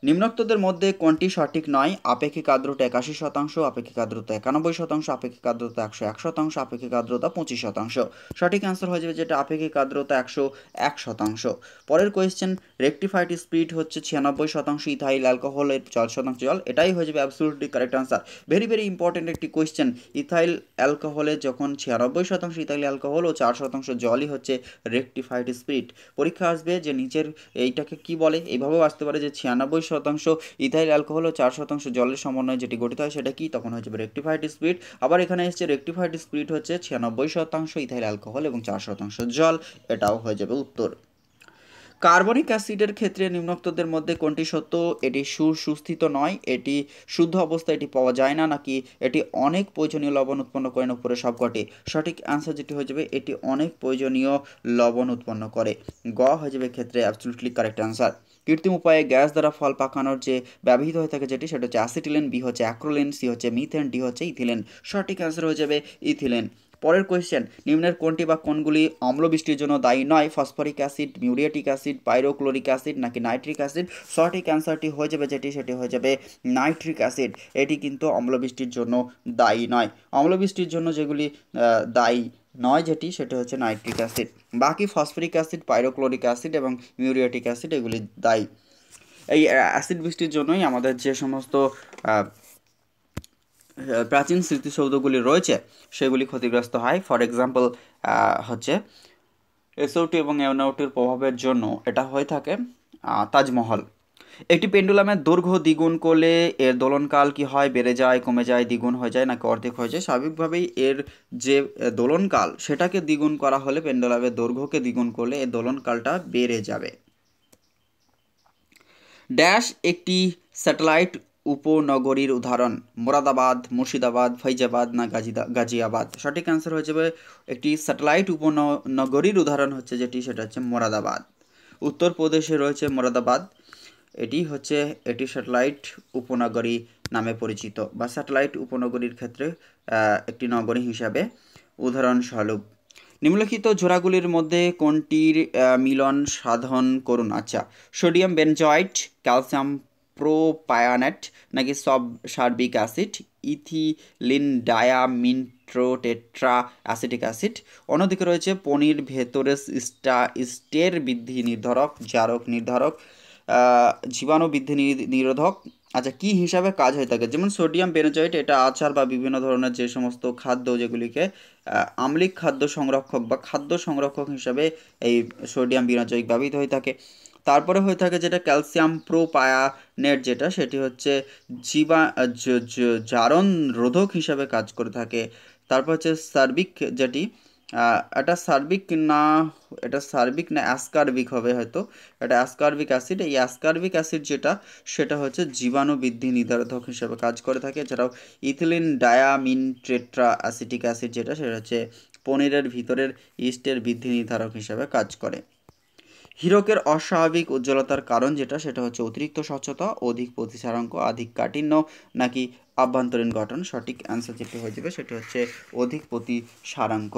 নিম্নোক্তদের মধ্যে কোনটি সঠিক নয়? আপেক্ষিক আর্দ্রতা 81%, আপেক্ষিক আর্দ্রতা 91%, আপেক্ষিক আর্দ্রতা 101%, আপেক্ষিক আর্দ্রতা 25%। সঠিক অ্যান্সার হয়ে যাবে যেটা আপেক্ষিক আর্দ্রতা 101%। পরের কোয়েশ্চেন, রেকটিফাইড স্পিরিট হচ্ছে 96% ইথাইল অ্যালকোহলের 4% জল, এটাই হয়ে যাবে absolutely correct answer. Very very important একটি কোয়েশ্চেন, ইথাইল অ্যালকোহলে যখন 96% ইথাইল অ্যালকোহল ও 4% জলই হচ্ছে রেকটিফাইড স্পিরিট। পরীক্ষা আসবে যে নিচের এইটাকে কি বলে, এইভাবেও আসতে পারে যে 96% ইথাইল অ্যালকোহল ও 4% জলের সমন্বয়ে যেটি গঠিত হয় সেটা কি, তখন হয়ে যাবে রেকটিফাইড স্পিরিট। আবার এখানে এসছে রেকটিফাইড স্পিরিট হচ্ছে 96% ইথাইল অ্যালকোহল এবং 4% জল, এটাও হয়ে যাবে উত্তর। কার্বনিক অ্যাসিডের ক্ষেত্রে নিম্নোক্তদের মধ্যে কোনটি সত্য? এটি সুস্থিত নয়, এটি শুদ্ধ অবস্থায় এটি পাওয়া যায় না, নাকি এটি অনেক প্রয়োজনীয় লবণ উৎপন্ন করে না উপরে সবকটি? সঠিক অ্যান্সার যেটি হয়ে যাবে এটি অনেক প্রয়োজনীয় লবণ উৎপন্ন করে, গ হয়ে যাবে ক্ষেত্রে অ্যাবসলিউটলি কারেক্ট অ্যান্সার। কৃত্রিম উপায়ে গ্যাস দ্বারা ফল পাকানোর যে ব্যবহৃত হয়ে থাকে যেটি সেটা হচ্ছে অ্যাসিটিলিন, বি হচ্ছে অ্যাক্রোলিন, সি হচ্ছে মিথেন, ডি হচ্ছে ইথিলিন। সঠিক অ্যান্সার হয়ে যাবে ইথিলিন। পরের কোয়েশ্চেন, নিম্নের কোনটি বা কোনগুলি অম্লবৃষ্টির জন্য দায়ী নয়? Phosphoric acid, muriatic acid, pyrochloric acid নাকি নাইট্রিক অ্যাসিড? সঠিক অ্যান্সারটি হয়ে যাবে সেটি হয়ে যাবে নাইট্রিক অ্যাসিড। এটি কিন্তু অম্লবৃষ্টির জন্য দায়ী নয়। অম্লবৃষ্টির জন্য যেগুলি দায়ী নয় সেটি হচ্ছে নাইট্রিক অ্যাসিড। বাকি ফসফরিক অ্যাসিড, পাইরোক্লোরিক অ্যাসিড এবং মিউরিয়েটিক অ্যাসিড এগুলি দায়ী। এই অ্যাসিড বৃষ্টির জন্যই আমাদের যে সমস্ত প্রাচীন স্মৃতিসৌধগুলি রয়েছে সেগুলি ক্ষতিগ্রস্ত হয়। ফর এক্সাম্পল হচ্ছে SO2 এবং NO2-র প্রভাবের জন্য এটা হয়ে থাকে তাজমহল। একটি পেন্ডুলামের দৈর্ঘ্য দ্বিগুণ করলে এর দোলনকাল কি হয়? বেড়ে যায়, কমে যায়, দ্বিগুণ হয়ে যায় নাকি অর্ধেক হয়ে যায়? স্বাভাবিকভাবেই এর যে দোলনকাল সেটাকে দ্বিগুণ করা হলে, পেন্ডুলামের দৈর্ঘ্যকে দ্বিগুণ করলে এর দোলনকালটা বেড়ে যাবে। ড্যাশ একটি স্যাটেলাইট উপনগরীর উদাহরণ? মোরাদাবাদ, মুর্শিদাবাদ, ফৈজাবাদ না গাজিয়াবাদ? সঠিক অ্যান্সার হয়ে যাবে একটি স্যাটেলাইট উপনগরীর উদাহরণ হচ্ছে সেটা হচ্ছে মোরাদাবাদ। উত্তরপ্রদেশে রয়েছে মোরাদাবাদ। এটি স্যাটেলাইট উপনগরী নামে পরিচিত, বা স্যাটেলাইট উপনগরীর ক্ষেত্রে একটি নগরী হিসাবে উদাহরণস্বরূপ। নিম্নলিখিত জোড়াগুলির মধ্যে কোনটির মিলন সাধন করুন? আচ্ছা, সোডিয়াম বেনজয়েট, ক্যালসিয়াম প্রোপায়ানেট নাকি সব সার্বিক অ্যাসিড, ইথিলিন ডায়ামিন্ট্রোটেট্রা অ্যাসিটিক অ্যাসিড। অন্যদিকে রয়েছে পনির ভেতরে স্টের বৃদ্ধি নির্ধারক, জারক নির্ধারক, জীবাণু বৃদ্ধি নিরোধক। আচ্ছা, কি হিসাবে কাজ হয়ে থাকে? যেমন সোডিয়াম বেনজয়েট, এটা আচার বা বিভিন্ন ধরনের যে সমস্ত খাদ্য যেগুলিকে আম্লিক খাদ্য সংরক্ষক বা খাদ্য সংরক্ষক হিসাবে এই সোডিয়াম বেনজয়েট ব্যবহৃত হয়ে থাকে। তারপরে হয়ে থাকে ক্যালসিয়াম প্রোপায়ানেট, সেটি হচ্ছে জারণ রোধক হিসাবে কাজ করে থাকে। তারপর হচ্ছে সার্বিক, এটা সার্বিক না অ্যাসকারবিক হবে হয়তো, এটা অ্যাসকারবিক অ্যাসিড। এই অ্যাসকারবিক অ্যাসিড সেটা হচ্ছে জীবাণু বৃদ্ধি নির্ধারক হিসাবে কাজ করে থাকে। এছাড়াও ইথিলিন ডায়ামিনট্রেট্রা অ্যাসিটিক অ্যাসিড সেটা হচ্ছে পনিরের ভিতরের ইস্টের বৃদ্ধি নির্ধারক হিসাবে কাজ করে। হীরকের অস্বাভাবিক উজ্জ্বলতার কারণ সেটা হচ্ছে অতিরিক্ত স্বচ্ছতা, অধিক প্রতিসারাঙ্ক, অধিক কাঠিন্য নাকি আভ্যন্তরীণ গঠন? সঠিক অ্যান্সার যেটি হয়ে যাবে সেটি হচ্ছে অধিক প্রতিসারাঙ্ক।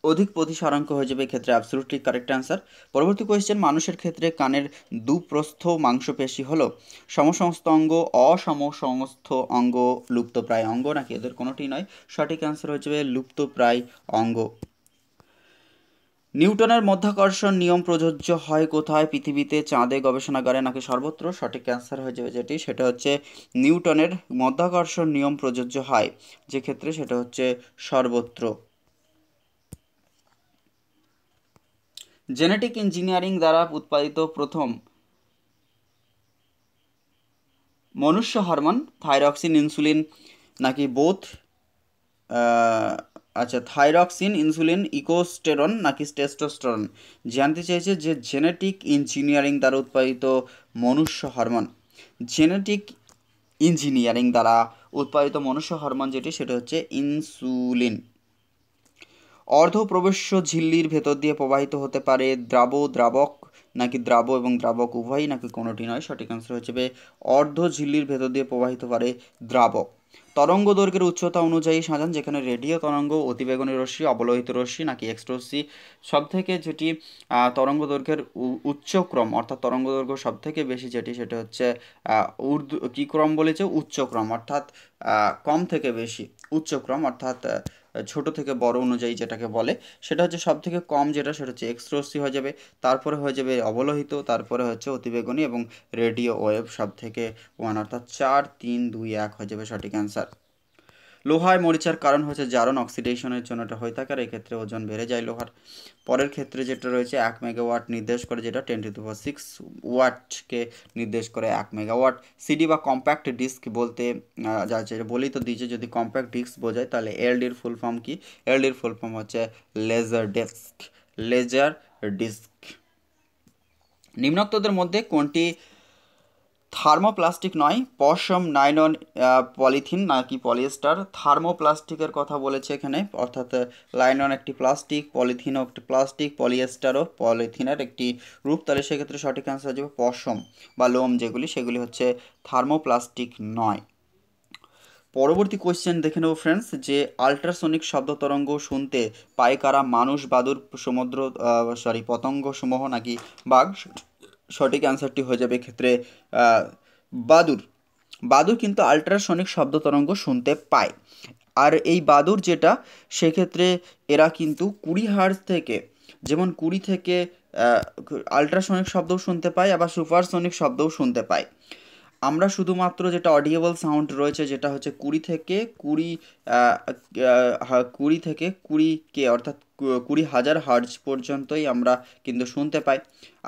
অধিক প্রতিসারাঙ্ক হয়ে যাবে এক্ষেত্রে অ্যাবসলিউটলি কারেক্ট অ্যান্সার। পরবর্তী কোয়েশ্চেন, মানুষের ক্ষেত্রে কানের দুপ্রস্থ মাংসপেশি হলো সমসমস্ত অঙ্গ, অসমসমস্ত অঙ্গ, লুপ্তপ্রায় অঙ্গ নাকি এদের কোনোটি নয়? সঠিক অ্যান্সার হয়ে যাবে লুপ্তপ্রায় অঙ্গ। নিউটনের মধ্যাকর্ষণ নিয়ম প্রযোজ্য হয় কোথায়? পৃথিবীতে, চাঁদে, গবেষণাগারে নাকি সর্বত্র? সঠিক অ্যান্সার হয়ে যাবে সেটা হচ্ছে নিউটনের মধ্যাকর্ষণ নিয়ম প্রযোজ্য হয় যে ক্ষেত্রে সেটা হচ্ছে সর্বত্র। জেনেটিক ইঞ্জিনিয়ারিং দ্বারা উৎপাদিত প্রথম মনুষ্য হরমোন থাইরক্সিন, ইনসুলিন নাকি বোথ? আচ্ছা, থাইরক্সিন, ইনসুলিন, ইকোস্টেরন নাকি টেস্টোস্টেরন? জানতে চেয়েছে যে জেনেটিক ইঞ্জিনিয়ারিং দ্বারা উৎপাদিত মনুষ্য হরমোন। জেনেটিক ইঞ্জিনিয়ারিং দ্বারা উৎপাদিত মনুষ্য হরমোন সেটা হচ্ছে ইনসুলিন। অর্ধপ্রবেশ্য ঝিল্লির ভেতর দিয়ে প্রবাহিত হতে পারে দ্রাবক নাকি দ্রাব এবং দ্রাবক উভয়ই নাকি কোনোটি নয়? সঠিক আনসার হচ্ছে অর্ধ ঝিল্লির ভেতর দিয়ে প্রবাহিত পারে দ্রাবক। তরঙ্গ দৈর্ঘ্যের উচ্চতা অনুযায়ী সাজান, যেখানে রেডিও তরঙ্গ, অতিবেগুনি রশ্মি, অবলোহিত রশ্মি নাকি এক্স রশ্মি। সব থেকে তরঙ্গ দৈর্ঘ্যের উচ্চক্রম, অর্থাৎ তরঙ্গ দৈর্ঘ্য সব থেকে বেশি সেটা হচ্ছে কি ক্রম বলেছে? উচ্চক্রম, অর্থাৎ কম থেকে বেশি। উচ্চক্রম অর্থাৎ ছোট থেকে বড় অনুযায়ী যেটাকে বলে সেটা হচ্ছে সব থেকে কম সেটা হচ্ছে এক্স রশ্মি হয়ে যাবে, তারপরে হয়ে যাবে অবলোহিত, তারপরে হচ্ছে অতিবেগুনি এবং রেডিও ওয়েভ সব থেকে 1, অর্থাৎ 4, 3, 2, 1 হয়ে যাবে সঠিক অ্যান্সার। লোহায় মরিচার কারণ হচ্ছে জারণ, অক্সিডেশনের জন্য এটা হয়ে থাকে, আর এক্ষেত্রে ওজন বেড়ে যায় লোহার। পরের ক্ষেত্রে যেটা রয়েছে 1 মেগাওয়াট নির্দেশ করে, 10⁶ ওয়াটকে নির্দেশ করে 1 মেগাওয়াট। সিডি বা কম্প্যাক্ট ডিস্ক বলতে যাচ্ছে, বলেই তো দিয়েছে, যদি কম্প্যাক্ট ডিস্ক বোঝায় তাহলে এলডির ফুল ফর্ম কি? এলডির ফুল ফর্ম হচ্ছে লেজার ডিস্ক। নিম্নোক্তদের মধ্যে কোনটি থার্মোপ্লাস্টিক নয়? পশম, নাইলন, পলিথিন নাকি পলিয়েস্টার? থার্মোপ্লাস্টিকের কথা বলেছে এখানে, অর্থাৎ লাইলন একটি প্লাস্টিক, পলিথিনও একটি প্লাস্টিক, পলিয়েস্টারও পলিথিনের একটি রূপ। তাহলে সেক্ষেত্রে সঠিক অ্যান্সার হয়ে যাবে পশম বা লোম, সেগুলি হচ্ছে থার্মোপ্লাস্টিক নয়। পরবর্তী কোয়েশ্চেন দেখে নেব ফ্রেন্ডস, যে আল্ট্রাসনিক শব্দ তরঙ্গ শুনতে পায় কারা? মানুষ, বাদুর, সমুদ্র পতঙ্গ সমূহ নাকি বাঘ? সঠিক অ্যান্সারটি হয়ে যাবে এক্ষেত্রে বাদুর। বাদুর কিন্তু আল্ট্রাসনিক শব্দ তরঙ্গ শুনতে পায়। আর এই বাদুর যেটা, সেক্ষেত্রে এরা কিন্তু 20 হার্জ থেকে, যেমন 20 থেকে আল্ট্রাসনিক শব্দও শুনতে পায়, আবার সুপারসনিক শব্দও শুনতে পায়। আমরা শুধুমাত্র যেটা অডিয়েবল সাউন্ড রয়েছে, যেটা হচ্ছে 20 থেকে 20 অর্থাৎ 20,000 হার্জ পর্যন্তই আমরা কিন্তু শুনতে পাই।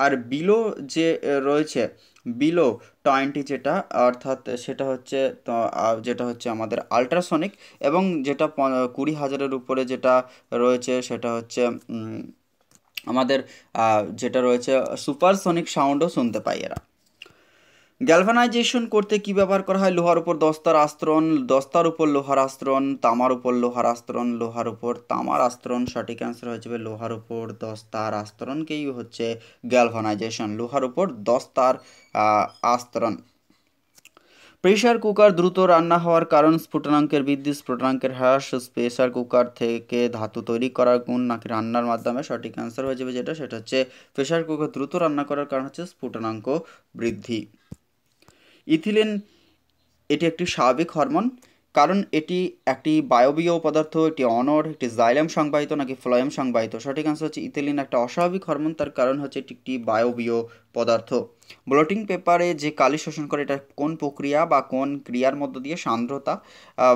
আর বিলো যে রয়েছে, বিলো 20 যেটা, অর্থাৎ সেটা হচ্ছে যেটা হচ্ছে আমাদের আল্ট্রাসনিক, এবং যেটা 20,000-এর উপরে যেটা রয়েছে সেটা হচ্ছে আমাদের যেটা রয়েছে সুপারসনিক সাউন্ডও শুনতে পাই এরা। গ্যালভানাইজেশন করতে কি ব্যবহার করা হয়? লোহার উপর দস্তার আস্তরণ, দস্তার উপর লোহার আস্তরণ, তামার উপর লোহার আস্তরণ, লোহার উপর তামার আস্তরণ। সঠিক অ্যান্সার হয়ে যাবে লোহার উপর দস্তার আস্তরণকেই হচ্ছে গ্যালভানাইজেশন, লোহার উপর দস্তার আস্তরণ। প্রেসার কুকার দ্রুত রান্না হওয়ার কারণ? স্ফুটনাঙ্কের বৃদ্ধি, স্ফুটনাঙ্কের হ্রাস, প্রেসার কুকার থেকে ধাতু তৈরি করার গুণ, নাকি রান্নার মাধ্যমে? সঠিক অ্যান্সার হয়ে যাবে যেটা, সেটা হচ্ছে প্রেসার কুকার দ্রুত রান্না করার কারণ হচ্ছে স্ফুটনাঙ্ক বৃদ্ধি। ইথিলিন এটি একটি স্বাভাবিক হরমোন, কারণ এটি একটি বায়বীয় পদার্থ, একটি অনর, একটি জাইলেম সংবাহিত নাকি ফ্লোয়েম সংবাহিত? সঠিক আনসার হচ্ছে ইথিলিন একটা অস্বাভাবিক হরমোন, তার কারণ হচ্ছে এটি একটি বায়বীয় পদার্থ। ব্লটিং পেপারে যে কালি শোষণ করে, এটা কোন প্রক্রিয়া বা কোন ক্রিয়ার মধ্য দিয়ে? সান্দ্রতা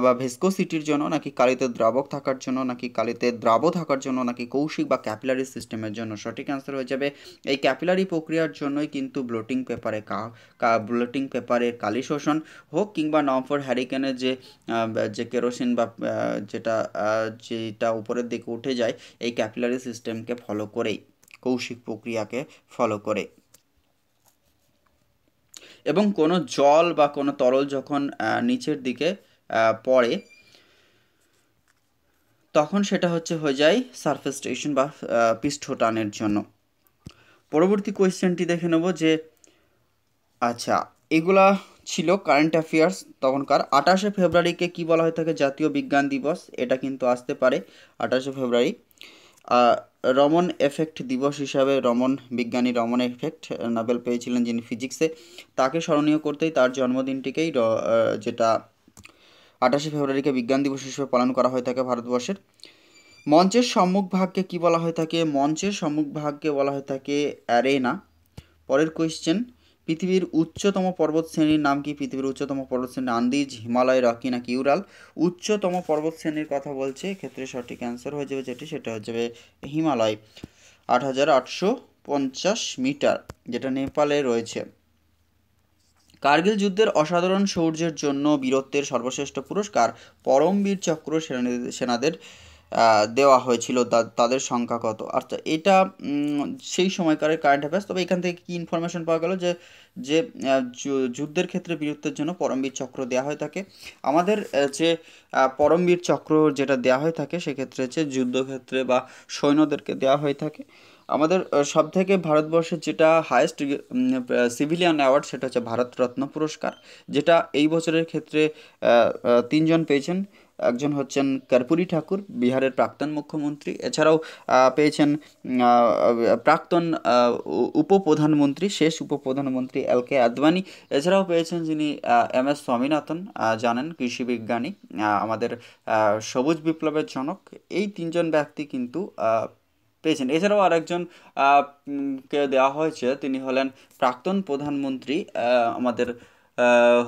বা ভেসকোসিটির জন্য, নাকি কালিতে দ্রাবক থাকার জন্য, নাকি কালিতে দ্রাব থাকার জন্য, নাকি কৌশিক বা ক্যাপিলারি সিস্টেমের জন্য? সঠিক অ্যান্সার হয়ে যাবে এই ক্যাপিলারি প্রক্রিয়ার জন্যই কিন্তু ব্লটিং পেপারে কালি শোষণ হোক, কিংবা নভেম্বর হ্যারিকেনের যে কেরোসিন বা যেটা উপরের দিকে উঠে যায়, এই ক্যাপিলারি সিস্টেমকে ফলো করেই, কৌশিক প্রক্রিয়াকে ফলো করে। এবং কোনো জল বা কোনো তরল যখন নিচের দিকে পড়ে, তখন সেটা হয়ে যায় সারফেস টেনশন বা পৃষ্ঠটানের জন্য। পরবর্তী কোয়েশ্চেনটি দেখে নেব যে, আচ্ছা, এগুলা ছিল কারেন্ট অ্যাফেয়ার্স তখনকার। 28শে ফেব্রুয়ারিকে কি বলা হয়ে থাকে? জাতীয় বিজ্ঞান দিবস। এটা কিন্তু আসতে পারে 28শে ফেব্রুয়ারি। রমন এফেক্ট দিবস হিসাবে, বিজ্ঞানী রমন এফেক্ট নোবেল পেয়েছিলেন যিনি ফিজিক্সে, তাকে স্মরণীয় করতেই তার জন্মদিনটিকেই যেটা 28শে ফেব্রুয়ারিকে বিজ্ঞান দিবস হিসেবে পালন করা হয়ে থাকে ভারতবর্ষের। মঞ্চের সম্মুখভাগকে কি বলা হয়ে থাকে? মঞ্চের সম্মুখভাগকে বলা হয়ে থাকে অ্যারেনা। পরের কোয়েশ্চেন, পৃথিবীর উচ্চতম পর্বতশ্রেণীর নাম কি? পৃথিবীর উচ্চতম পর্বতশ্রেণী আন্দিজ, হিমালয়, রকি নাকি ইউরাল? উচ্চতম পর্বতশ্রেণীর কথা বলছে, ক্ষেত্রে সঠিক অ্যান্সার হয়ে যাবে যেটি, সেটা হয়ে যাবে হিমালয়, 8,850 মিটার, যেটা নেপালে রয়েছে। কার্গিল যুদ্ধের অসাধারণ শৌর্যের জন্য বীরত্বের সর্বশ্রেষ্ঠ পুরস্কার পরমবীর চক্র সেনাদের দেওয়া হয়েছিল। তাদের সংখ্যা কত? অর্থাৎ এটা সেই সময়কার কারেন্ট অ্যাফেয়ার্স। তবে এখান থেকে কি ইনফরমেশন পাওয়া গেল যে যে যুদ্ধের ক্ষেত্রে বীরত্বের জন্য পরমবীর চক্র দেওয়া হয়ে থাকে। আমাদের যে পরমবীর চক্র যেটা দেওয়া হয়ে থাকে, সেক্ষেত্রে হচ্ছে যুদ্ধক্ষেত্রে বা সৈন্যদেরকে দেওয়া হয়ে থাকে। আমাদের সবথেকে ভারতবর্ষের যেটা হায়েস্ট সিভিলিয়ান অ্যাওয়ার্ড, সেটা হচ্ছে ভারতরত্ন পুরস্কার, যেটা এই বছরের ক্ষেত্রে 3জন পেয়েছেন। একজন হচ্ছেন কর্পূরী ঠাকুর, বিহারের প্রাক্তন মুখ্যমন্ত্রী। এছাড়াও পেয়েছেন প্রাক্তন উপপ্রধানমন্ত্রী, শেষ উপপ্রধানমন্ত্রী LK আদবানি। এছাড়াও পেয়েছেন যিনি MS স্বামীনাথন, জানেন, কৃষি বিজ্ঞানী, আমাদের সবুজ বিপ্লবের জনক। এই 3জন ব্যক্তি কিন্তু পেয়েছেন। এছাড়াও আরেকজন কে দেওয়া হয়েছে, তিনি হলেন প্রাক্তন প্রধানমন্ত্রী, আমাদের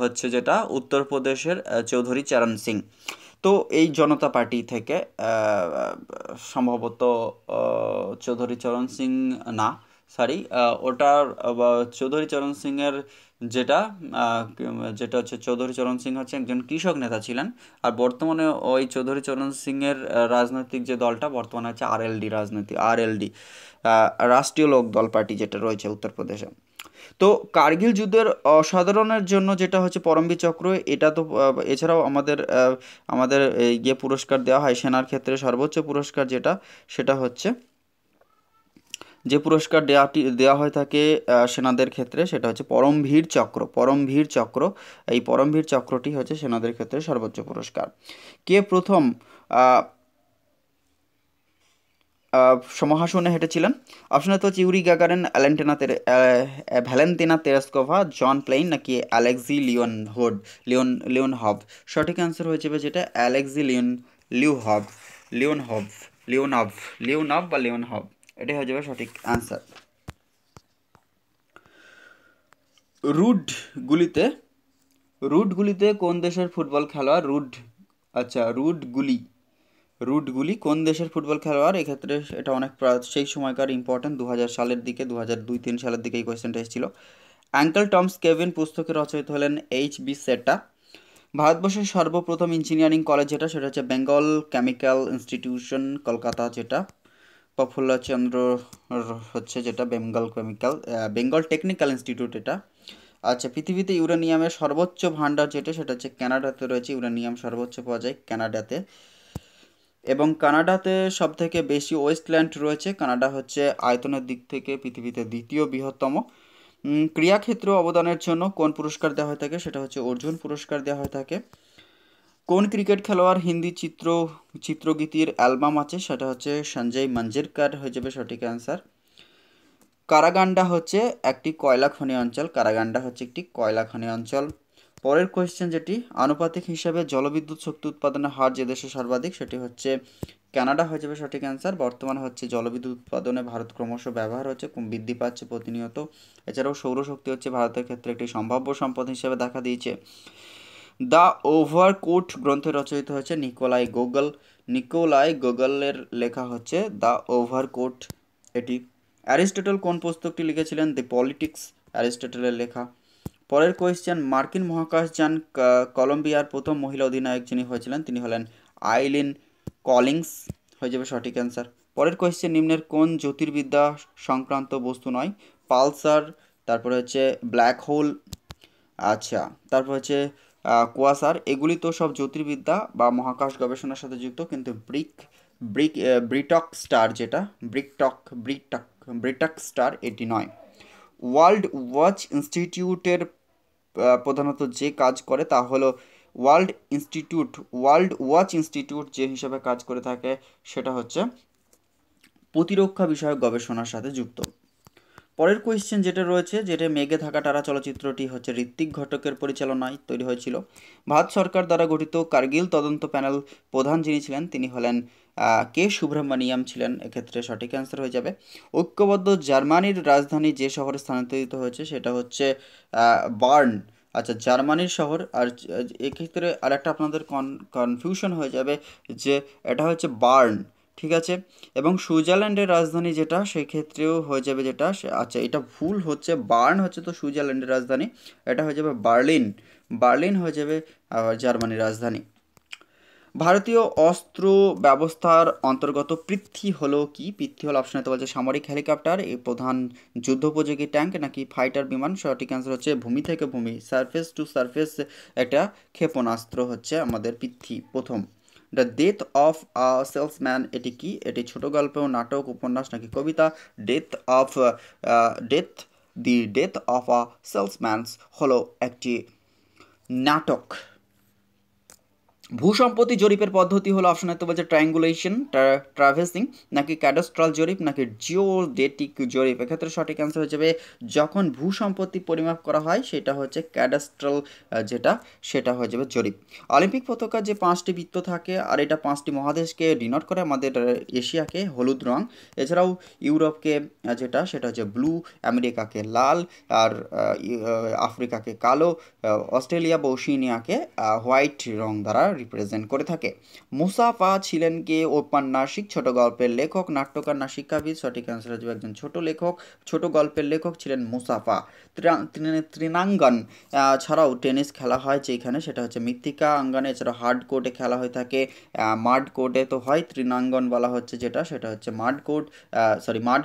হচ্ছে যেটা উত্তরপ্রদেশের চৌধুরী চরণ সিং। তো এই জনতা পার্টি থেকে সম্ভবত চৌধুরী চরণ সিং না, সরি, ওটার চৌধুরী চরণ সিংয়ের যেটা হচ্ছে, চৌধুরী চরণ সিং হচ্ছে একজন কৃষক নেতা ছিলেন। আর বর্তমানে ওই চৌধুরী চরণ সিংয়ের রাজনৈতিক যে দলটা বর্তমানে হচ্ছে RLD, রাষ্ট্রীয় লোক দল পার্টি, যেটা রয়েছে উত্তরপ্রদেশে। তো কার্গিল যুদ্ধের অসাধারণের জন্য যেটা হচ্ছে পরমবীর চক্র, এটা তো এছাড়াও আমাদের ইয়ে পুরস্কার দেওয়া হয় সেনার ক্ষেত্রে, সর্বোচ্চ পুরস্কার যেটা, সেটা হচ্ছে যে পুরস্কার দেওয়া হয়ে থাকে সেনাদের ক্ষেত্রে সেটা হচ্ছে পরমবীর চক্র। পরমবীর চক্র, এই পরমবীর চক্রটি হচ্ছে সেনাদের ক্ষেত্রে সর্বোচ্চ পুরস্কার। কে প্রথম মহাশূন্যে হেঁটেছিলেন? অপশন তো হচ্ছে ইউরি গাগারিন, ভ্যালেন্তিনা তেরেস্কোভা, জন প্লেইন নাকি অ্যালেক্সি লিওনহভ। সঠিক অ্যান্সার হয়ে যাবে যেটা অ্যালেক্সি লিওহভ লিওনহভ লিওনভ লিওনভ বা লিওনহভ, এটাই হয়ে যাবে সঠিক অ্যান্সার। রুডগুলিতে রুটগুলিতে কোন দেশের ফুটবল খেলোয়াড়? আচ্ছা, রুটগুলি কোন দেশের ফুটবল খেলোয়াড়? এক্ষেত্রে এটা অনেক সেই সময়কার ইম্পর্টেন্ট, 2000 সালের দিকে, 2002-3 সালের দিকে এই কোয়েশ্চেনটা এসেছিল। অ্যাঙ্কেল টমস কেভিন পুস্তকের রচয়িতা হলেন H.B. সেটা। ভারতবর্ষের সর্বপ্রথম ইঞ্জিনিয়ারিং কলেজ যেটা, সেটা হচ্ছে বেঙ্গল কেমিক্যাল ইনস্টিটিউশন, কলকাতা, যেটা প্রফুল্লচন্দ্র হচ্ছে যেটা বেঙ্গল টেকনিক্যাল ইনস্টিটিউট এটা। আচ্ছা, পৃথিবীতে ইউরেনিয়ামের সর্বোচ্চ ভাণ্ডার যেটা, সেটা হচ্ছে কানাডাতে রয়েছে। ইউরেনিয়াম সর্বোচ্চ পাওয়া যায় কানাডাতে, এবং কানাডাতে সব থেকে বেশি ওয়েস্টল্যান্ড রয়েছে। কানাডা হচ্ছে আয়তনের দিক থেকে পৃথিবীতে দ্বিতীয় বৃহত্তম। ক্রীড়াক্ষেত্রে অবদানের জন্য কোন পুরস্কার দেওয়া হয়ে থাকে? সেটা হচ্ছে অর্জুন পুরস্কার দেওয়া হয়ে থাকে। কোন ক্রিকেট খেলোয়াড় হিন্দি চিত্রগীতির অ্যালবাম আছে? সেটা হচ্ছে সঞ্জয় মঞ্জরেকর, হয়ে যাবে সঠিক অ্যান্সার। কারাগান্ডা হচ্ছে একটি কয়লা খনি অঞ্চল। কারাগান্ডা হচ্ছে একটি কয়লা খনি অঞ্চল। পরের কোয়েশ্চেন যেটি, আনুপাতিক হিসাবে জলবিদ্যুৎ শক্তি উৎপাদনের হার যে দেশে সর্বাধিক, সেটি হচ্ছে কানাডা, হয়ে যাবে সঠিক অ্যান্সার। বর্তমানে হচ্ছে জলবিদ্যুৎ উৎপাদনে ভারত ক্রমশ ব্যবহার হচ্ছে, বৃদ্ধি পাচ্ছে প্রতিনিয়ত। এছাড়াও সৌরশক্তি হচ্ছে ভারতের ক্ষেত্রে একটি সম্ভাব্য সম্পদ হিসেবে দেখা দিয়েছে। দ্য ওভারকোট গ্রন্থের রচয়িতা হচ্ছে নিকোলাই গোগলের লেখা হচ্ছে দ্য ওভারকোট এটি। অ্যারিস্টটল কোন পুস্তকটি লিখেছিলেন? দি পলিটিক্স, অ্যারিস্টটলের লেখা। পরের কোয়েশ্চেন, মার্কিন মহাকাশযান কলম্বিয়ার প্রথম মহিলা অধিনায়ক যিনি হয়েছিলেন তিনি হলেন আইলিন কলিংস, হয়ে যাবে সঠিক অ্যান্সার। পরের কোয়েশ্চেন, নিম্নের কোন জ্যোতির্বিদ্যা সংক্রান্ত বস্তু নয়? পালসার, তারপরে হচ্ছে ব্ল্যাক হোল, আচ্ছা, তারপর হচ্ছে কুয়াশার, এগুলি তো সব জ্যোতির্বিদ্যা বা মহাকাশ গবেষণার সাথে যুক্ত, কিন্তু ব্রিটক স্টার যেটা, ব্রিটক স্টার এটি নয়। ওয়ার্ল্ড ওয়াচ ইনস্টিটিউটের প্রধানত যে কাজ করে তা হলো ওয়ার্ল্ড ওয়াচ ইনস্টিটিউট যে হিসাবে কাজ করে থাকে সেটা হচ্ছে প্রতিরক্ষা বিষয়ক গবেষণার সাথে যুক্ত। পরের কোয়েশ্চেন যেটা রয়েছে, যেটা মেঘে থাকা তারা চলচ্চিত্রটি হচ্ছে ঋত্বিক ঘটকের পরিচালনায় তৈরি হয়েছিল। ভারত সরকার দ্বারা গঠিত কার্গিল তদন্ত প্যানেল প্রধান যিনি ছিলেন তিনি হলেন কে সুব্রহ্মণ্যম ছিলেন, এক্ষেত্রে সঠিক অ্যান্সার হয়ে যাবে। ঐক্যবদ্ধ জার্মানির রাজধানী যে শহরে স্থানান্তরিত হয়েছে সেটা হচ্ছে বার্ন। আচ্ছা, জার্মানির শহর। আর এক্ষেত্রে আর একটা আপনাদের কনফিউশন হয়ে যাবে যে এটা হচ্ছে বার্ন, ঠিক আছে। এবং সুইজারল্যান্ডের রাজধানী যেটা সেই ক্ষেত্রেও হয়ে যাবে যেটা, আচ্ছা এটা ভুল হচ্ছে, বার্ন হচ্ছে তো সুইজারল্যান্ডের রাজধানী, এটা হয়ে যাবে বার্লিন হয়ে যাবে জার্মানির রাজধানী। ভারতীয় অস্ত্র ব্যবস্থার অন্তর্গত পৃথ্বী হলো কি? পৃথ্বী হলো অপশনে তো বলছে সামরিক হেলিকপ্টার, এই প্রধান যুদ্ধোপযোগী ট্যাঙ্ক নাকি ফাইটার বিমান। সঠিক অ্যান্সার হচ্ছে ভূমি থেকে ভূমি, সারফেস টু সারফেস একটা ক্ষেপণাস্ত্র হচ্ছে আমাদের পৃথ্বী প্রথম। The death of a salesman এটি কি? এটি ছোট গল্প, নাটক, উপন্যাস নাকি কবিতা? Death of death death of a salesman হলো একটি নাটক। ভূসম্পত্তি জরিপের পদ্ধতি হলো অপশন তো বলছে ট্রায়াঙ্গুলেশন, ট্রাভেসিং নাকি ক্যাডাস্ট্রাল জরিপ নাকি জিওডেটিক জরিপ। এক্ষেত্রে সঠিক অ্যান্সার হয়ে যাবে যখন ভূসম্পত্তি পরিমাপ করা হয় সেটা হচ্ছে ক্যাডাস্ট্রাল, যেটা সেটা হয়ে যাবে জরিপ। অলিম্পিক পতাকার যে 5টি বৃত্ত থাকে আর এটা 5টি মহাদেশকে ডিনোট করে, আমাদের এশিয়াকে হলুদ রং, এছাড়াও ইউরোপকে যেটা সেটা হচ্ছে ব্লু, আমেরিকাকে লাল, আর আফ্রিকাকে কালো, অস্ট্রেলিয়া বা ওশিনিয়াকে হোয়াইট রং দ্বারা রিপ্রেজেন্ট করে থাকে। মুসাফা ছিলেন কে? ঔপন্যাসিক, ছোট গল্পের লেখক, নাট্যকার না শিক্ষাবিদ। সঠিক অ্যান্সার হচ্ছে একজন ছোট গল্পের লেখক ছিলেন মুসাফা। তৃণাঙ্গন ছাড়াও টেনিস খেলা হয় যেখানে, সেটা হচ্ছে মৃত্তিকা অঙ্গনে, এছাড়াও হার্ড কোর্টে খেলা হয়ে থাকে। মাড কোর্টে তো হয়, তৃণাঙ্গন বলা হচ্ছে যেটা সেটা হচ্ছে মাড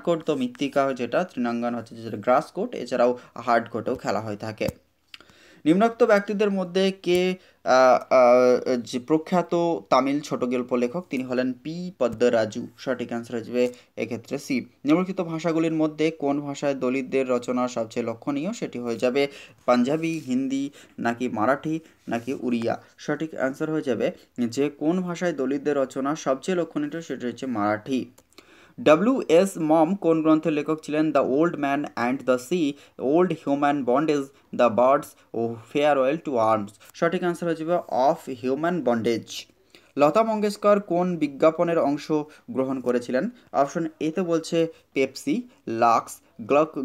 কোর্ট তো মৃত্তিকা, যেটা তৃণাঙ্গন হচ্ছে যেটা গ্রাস কোর্ট, এছাড়াও হার্ড কোর্টেও খেলা হয়ে থাকে। নিম্নোক্ত ব্যক্তিদের মধ্যে কে আহ, আহ, যে প্রখ্যাত তামিল ছোট গল্প লেখক তিনি হলেন পি পদ্মরাজু। সঠিক অ্যান্সার হয়ে যাবে এক্ষেত্রে সি। নিম্নলিখিত ভাষাগুলির মধ্যে কোন ভাষায় দলিতদের রচনা সবচেয়ে লক্ষণীয়? সেটি হয়ে যাবে পাঞ্জাবি, হিন্দি, নাকি মারাঠি, নাকি উড়িয়া। সঠিক অ্যান্সার হয়ে যাবে যে কোন ভাষায় দলিতদের রচনা সবচেয়ে লক্ষণীয় সেটি হচ্ছে মারাঠি। ডব্লিউ.এস. মম কোন গ্রন্থের লেখক ছিলেন? The old man and the sea, old human bondage, the birds ও ফেয়ারওয়েল টু আর্মস। সঠিক অ্যান্সার হয়ে যাবে of human bondage. Lata Mangeshkar কোন বিজ্ঞাপনের অংশ গ্রহণ করেছিলেন? অপশন এতে বলছে পেপসি, লাক্স,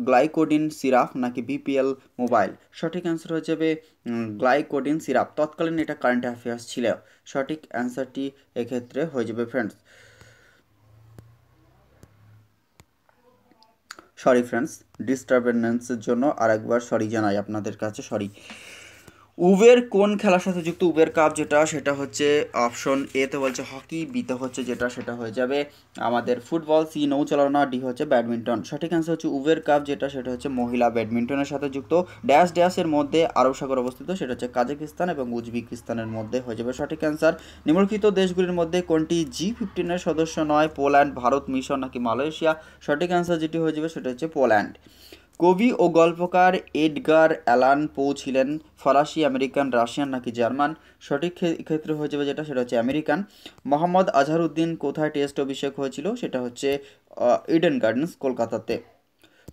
গ্লাইকোডিন সিরাপ, নাকি বিপিএল মোবাইল। সঠিক অ্যান্সার হয়ে যাবে গ্লাইকোডিন সিরাপ। তৎকালীন এটা কারেন্ট অ্যাফেয়ার্স ছিল। সঠিক অ্যান্সারটি এক্ষেত্রে হয়ে যাবে ফ্রেন্ডস। সরি ফ্রেন্ডস, ডিস্টারবেন্সের জন্য আরেকবার সরি জানাই আপনাদের কাছে, সরি। উবের কোন খেলার সাথে যুক্ত? উবের কাপ যেটা সেটা হচ্ছে অপশন এতে বলছে হকি, বিতে হচ্ছে যেটা সেটা হয়ে যাবে আমাদের ফুটবল, সি নৌচালনা, ডি হচ্ছে ব্যাডমিন্টন। সঠিক অ্যান্সার হচ্ছে উবের কাপ যেটা সেটা হচ্ছে মহিলা ব্যাডমিন্টনের সাথে যুক্ত। ড্যাশ ড্যাশের মধ্যে আরব সাগর অবস্থিত, সেটা হচ্ছে কাজাকিস্তান এবং উজবেকিস্তানের মধ্যে হয়ে যাবে সঠিক অ্যান্সার। নিম্নলিখিত দেশগুলির মধ্যে কোনটি G15 সদস্য নয়? পোল্যান্ড, ভারত, মিশর, নাকি মালয়েশিয়া। সঠিক অ্যান্সার যেটি হয়ে যাবে সেটা হচ্ছে পোল্যান্ড। কবি ও গল্পকার এডগার অ্যালান পো ছিলেন ফরাসি, আমেরিকান, রাশিয়ান, নাকি জার্মান। সঠিক ক্ষেত্রে হয়ে যাবে যেটা সেটা হচ্ছে আমেরিকান। মোহাম্মদ আজহারউদ্দিন কোথায় টেস্ট অভিষেক হয়েছিল? সেটা হচ্ছে ইডেন গার্ডেন্স, কলকাতাতে।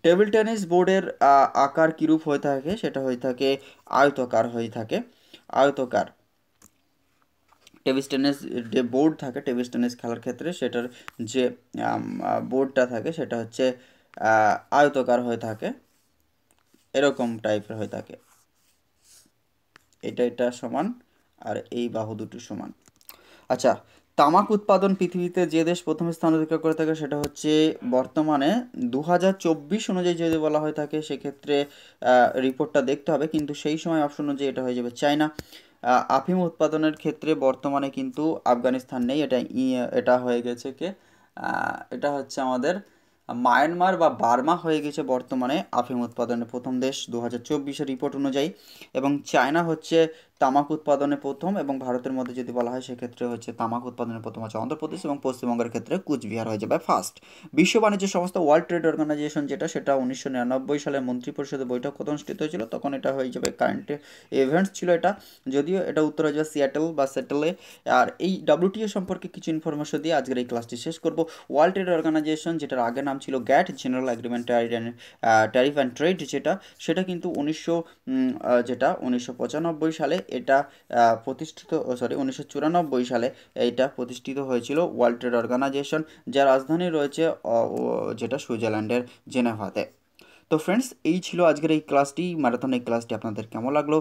টেবিল টেনিস বোর্ডের আকার কিরূপ হয়ে থাকে? সেটা হয়ে থাকে আয়তকার হয়ে থাকে, আয়তকার। টেবিল টেনিস যে বোর্ড থাকে টেবিল টেনিস খেলার ক্ষেত্রে সেটার যে বোর্ডটা থাকে সেটা হচ্ছে আয়তকার হয়ে থাকে, এরকম টাইপের হয়ে থাকে। এটা সমান আর এই বাহু দুটো সমান। আচ্ছা, তামাক উৎপাদন পৃথিবীতে যে দেশ প্রথম স্থান অধিকার করে থাকে সেটা হচ্ছে বর্তমানে 2024 অনুযায়ী যদি বলা হয়ে থাকে সেক্ষেত্রে রিপোর্টটা দেখতে হবে, কিন্তু সেই সময় অপশন অনুযায়ী এটা হয়ে যাবে চায়না। আফিম উৎপাদনের ক্ষেত্রে বর্তমানে কিন্তু আফগানিস্তান নেই, এটা হয়ে গেছে এটা হচ্ছে আমাদের মায়ানমার বা বার্মা হয়ে গেছে বর্তমানে আফিম উৎপাদনের প্রথম দেশ 2024 রিপোর্ট অনুযায়ী। এবং চায়না হচ্ছে তামাক উৎপাদনে প্রথম, এবং ভারতের মধ্যে যদি বলা হয় সেক্ষেত্রে হচ্ছে তামাক উৎপাদনে প্রথম হচ্ছে অন্ধ্রপ্রদেশ, এবং পশ্চিমবঙ্গের ক্ষেত্রে কুচবিহার হয়ে যাবে ফার্স্ট। বিশ্ব বাণিজ্য সংস্থা ওয়ার্ল্ড ট্রেড অর্গানাইজেশন যেটা সেটা 1999 সালে মন্ত্রিপরিষদের বৈঠক কত অনুষ্ঠিত হয়েছিল? তখন এটা হয়ে যাবে কারেন্ট ইভেন্টস ছিল এটা, যদিও এটা উত্তর হয়ে যাবে সিয়াটেল বা সেটেলে। আর এই WTO সম্পর্কে কিছু ইনফরমেশন দিয়ে আজকের এই ক্লাসটি শেষ করব। ওয়ার্ল্ড ট্রেড অর্গানাইজেশন যেটার আগে নাম ছিল GATT, general agreement tariff and trade, সেটা কিন্তু 1995 সালে এটা প্রতিষ্ঠিত, 1994 সালে এটা প্রতিষ্ঠিত হয়েছিল ওয়ার্ল্ড ট্রেড অর্গানাইজেশন, যার রাজধানী রয়েছে যেটা সুইজারল্যান্ডের জেনেভাতে। তো ফ্রেন্ডস, এই ছিল আজকের এই ক্লাসটি, ম্যারাথন এই ক্লাসটি আপনাদের কেমন লাগলো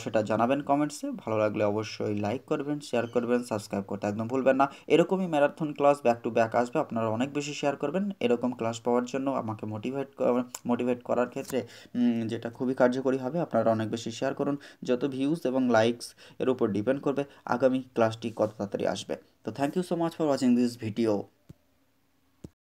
সেটা জানাবেন কমেন্টসে। ভালো লাগলে অবশ্যই লাইক করবেন, শেয়ার করবেন, সাবস্ক্রাইব করতে একদম ভুলবেন না। এরকমই marathon class back to back আসবে, আপনারা অনেক বেশি শেয়ার করবেন। এরকম ক্লাস পাওয়ার জন্য আমাকে মোটিভেট করার ক্ষেত্রে যেটা খুবই কার্যকরী হবে, আপনারা অনেক বেশি শেয়ার করুন। যত ভিউজ এবং লাইকস এর উপর ডিপেন্ড করবে আগামী ক্লাসটি কত তাড়াতাড়ি আসবে। তো thank you so much for watching this video.